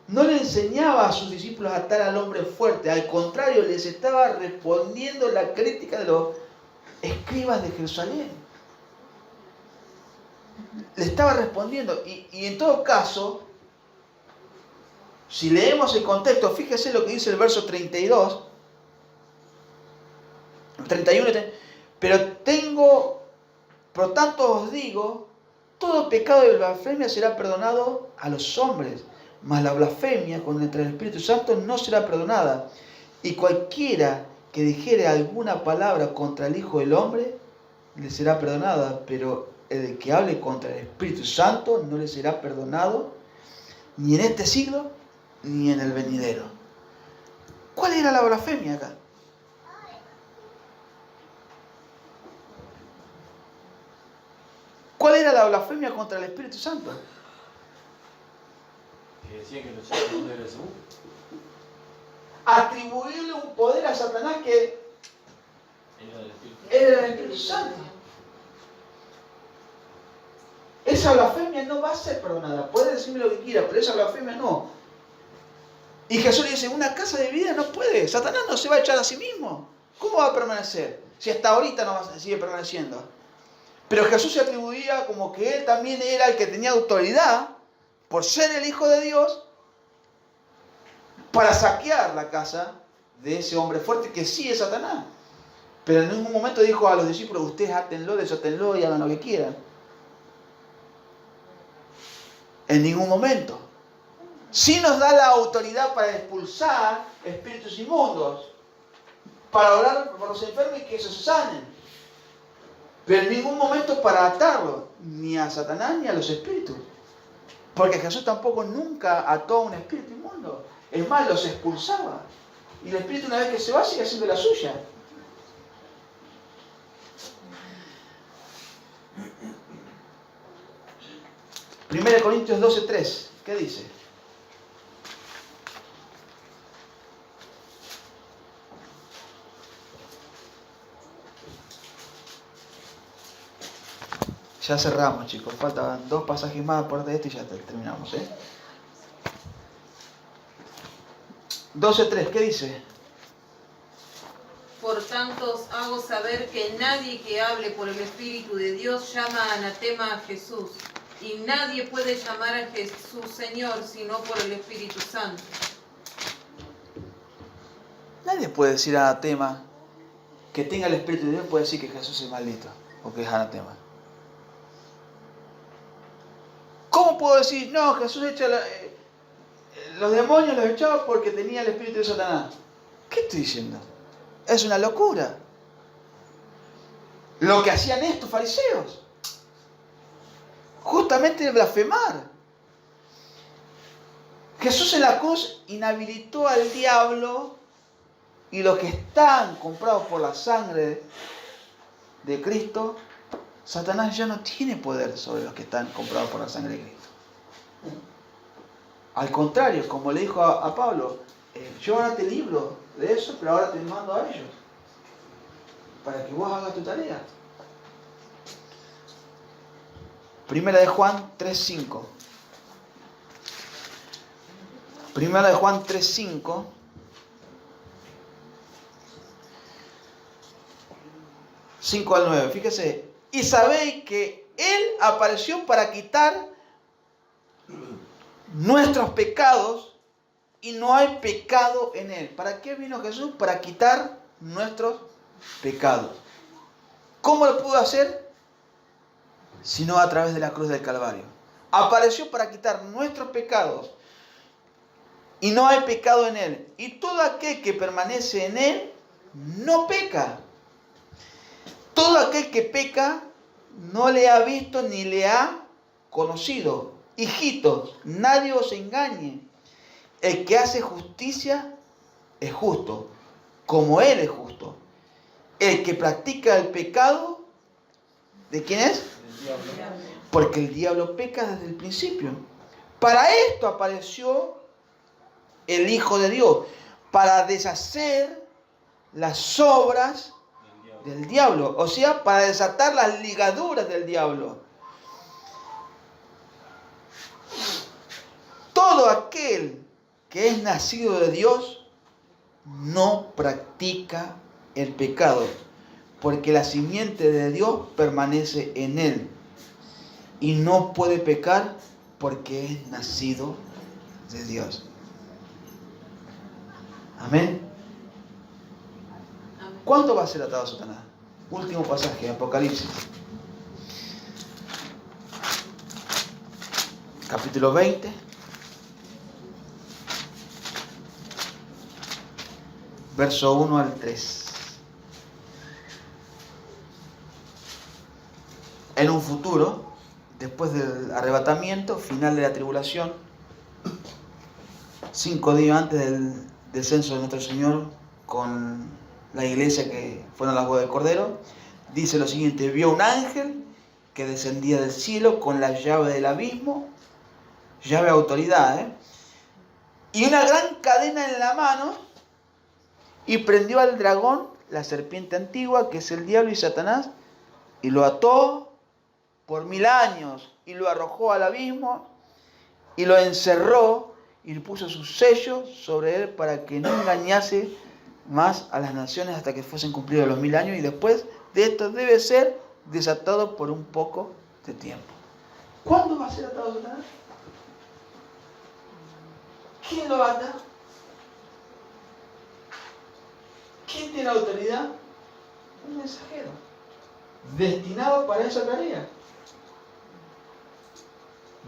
no le enseñaba a sus discípulos a atar al hombre fuerte. Al contrario, les estaba respondiendo la crítica de los escribas de Jerusalén. Le estaba respondiendo. Y en todo caso, si leemos el contexto, fíjese lo que dice el verso 32, 31, por tanto os digo, todo pecado de blasfemia será perdonado a los hombres, mas la blasfemia contra el Espíritu Santo no será perdonada. Y cualquiera que dijere alguna palabra contra el Hijo del Hombre, le será perdonada, pero el que hable contra el Espíritu Santo no le será perdonado, ni en este siglo, ni en el venidero. ¿Cuál era la blasfemia acá? ¿Cuál era la blasfemia contra el Espíritu Santo? Que decía que los hijos de Beelzebú. Atribuirle un poder a Satanás que Era del Espíritu. era el Espíritu Santo. Esa blasfemia no va a ser perdonada. Puede decirme lo que quiera, pero esa blasfemia no. Y Jesús le dice, una casa dividida no puede. Satanás no se va a echar a sí mismo. ¿Cómo va a permanecer? Si hasta ahorita no sigue permaneciendo. Pero Jesús se atribuía como que él también era el que tenía autoridad, por ser el Hijo de Dios, para saquear la casa de ese hombre fuerte que sí es Satanás. Pero en ningún momento dijo a los discípulos, ustedes átenlo, desátenlo y hagan lo que quieran. En ningún momento. Sí nos da la autoridad para expulsar espíritus inmundos, para orar por los enfermos y que esos se sanen. Pero en ningún momento para atarlo, ni a Satanás ni a los espíritus. Porque Jesús tampoco nunca ató a un espíritu inmundo. Es más, los expulsaba. Y el espíritu, una vez que se va, sigue haciendo la suya. Primera de Corintios 12:3. ¿Qué dice? Ya cerramos, chicos. Faltan 2 pasajes más por de este y ya terminamos, 12:3, ¿qué dice? Por tanto os hago saber que nadie que hable por el Espíritu de Dios llama anatema a Jesús, y nadie puede llamar a Jesús Señor sino por el Espíritu Santo. Nadie puede decir anatema que tenga el Espíritu de Dios, puede decir que Jesús es maldito o que es anatema. ¿Cómo puedo decir, no, Jesús echa los demonios los echaba porque tenía el espíritu de Satanás? ¿Qué estoy diciendo? Es una locura. Lo que hacían estos fariseos. Justamente blasfemar. Jesús en la cruz inhabilitó al diablo y los que están comprados por la sangre de Cristo. Satanás ya no tiene poder sobre los que están comprados por la sangre de Cristo. Al contrario, como le dijo a Pablo, yo ahora te libro de eso, pero ahora te mando a ellos, para que vos hagas tu tarea. Primera de Juan 3:5. Primera de Juan 3:5. 5 al 9, fíjese. Y sabéis que Él apareció para quitar nuestros pecados y no hay pecado en Él. ¿Para qué vino Jesús? Para quitar nuestros pecados. ¿Cómo lo pudo hacer? Sino a través de la cruz del Calvario. Apareció para quitar nuestros pecados y no hay pecado en Él. Y todo aquel que permanece en Él no peca. Todo aquel que peca no le ha visto ni le ha conocido. Hijitos, nadie os engañe. El que hace justicia es justo, como Él es justo. El que practica el pecado, ¿de quién es? El diablo. Porque el diablo peca desde el principio. Para esto apareció el Hijo de Dios, para deshacer las obras del diablo, o sea, para desatar las ligaduras del diablo. Todo aquel que es nacido de Dios no practica el pecado, porque la simiente de Dios permanece en él y no puede pecar porque es nacido de Dios. Amén. Amén. ¿Cuánto va a ser atado Satanás? Último pasaje, Apocalipsis. Capítulo 20. Verso 1 al 3. En un futuro, después del arrebatamiento, final de la tribulación, 5 días antes del descenso de nuestro Señor con la iglesia que fueron las bodas del Cordero, dice lo siguiente: vio un ángel que descendía del cielo con la llave del abismo, llave de autoridad, y una gran cadena en la mano, y prendió al dragón, la serpiente antigua, que es el diablo y Satanás, y lo ató por 1000 años, y lo arrojó al abismo, y lo encerró, y puso su sello sobre él para que no engañase más a las naciones hasta que fuesen cumplidos los 1000 años, y después de esto debe ser desatado por un poco de tiempo. ¿Cuándo va a ser atado Satanás? ¿Quién lo ata? ¿Quién tiene autoridad? Un mensajero destinado para esa tarea.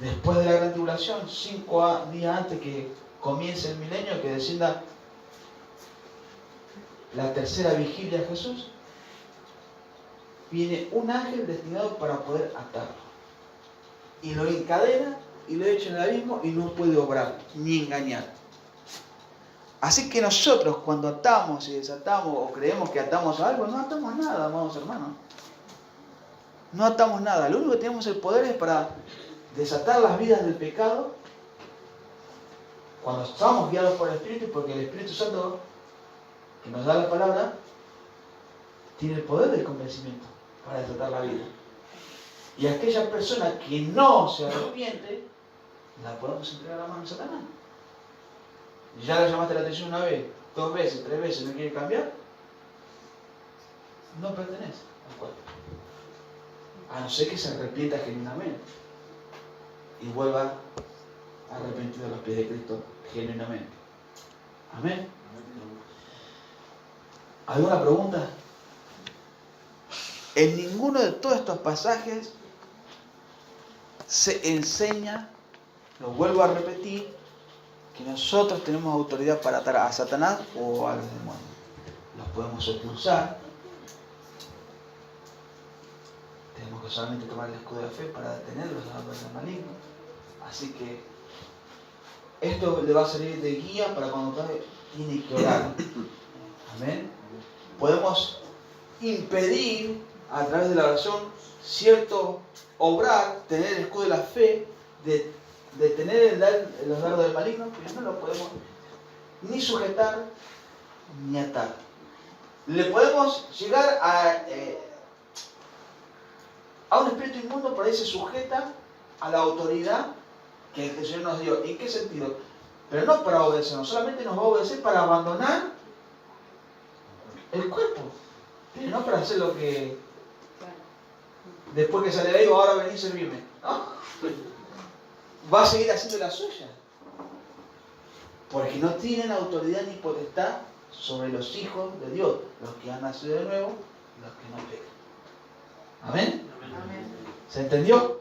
Después de la gran tribulación, 5 días antes que comience el milenio, que descienda la tercera vigilia de Jesús, viene un ángel destinado para poder atarlo. Y lo encadena y lo echa en el abismo y no puede obrar ni engañar. Así que nosotros cuando atamos y desatamos o creemos que atamos algo, no atamos nada, amados hermanos. No atamos nada. Lo único que tenemos el poder es para desatar las vidas del pecado cuando estamos guiados por el Espíritu, porque el Espíritu Santo que nos da la palabra tiene el poder del convencimiento para desatar la vida. Y aquella persona que no se arrepiente, la podemos entregar a la mano de Satanás. Ya le llamaste la atención una vez, 2 veces, 3 veces, no quiere cambiar, no pertenece al cuerpo. A no ser que se arrepienta genuinamente y vuelva arrepentido a los pies de Cristo genuinamente. Amén. ¿Alguna pregunta? En ninguno de todos estos pasajes se enseña, lo vuelvo a repetir, que nosotros tenemos autoridad para atar a Satanás o a los demonios. Los podemos expulsar. Tenemos que solamente tomar el escudo de fe para detener los dardos del maligno. Así que esto le va a servir de guía para cuando usted tiene que orar. Amén. Podemos impedir a través de la oración cierto obrar, tener el escudo de la fe, de detener los dardos del maligno, pero no lo podemos ni sujetar ni atar. Le podemos llegar a un espíritu inmundo, por ahí se sujeta a la autoridad que el Señor nos dio. ¿En qué sentido? Pero no para obedecernos, solamente nos va a obedecer para abandonar el cuerpo, pero no para hacer lo que después que sale de ahí, ahora vení y servirme. ¿No? Va a seguir haciendo la suya. Porque no tienen autoridad ni potestad sobre los hijos de Dios, los que han nacido de nuevo y los que no pecan. ¿Amén? Amén. ¿Se entendió?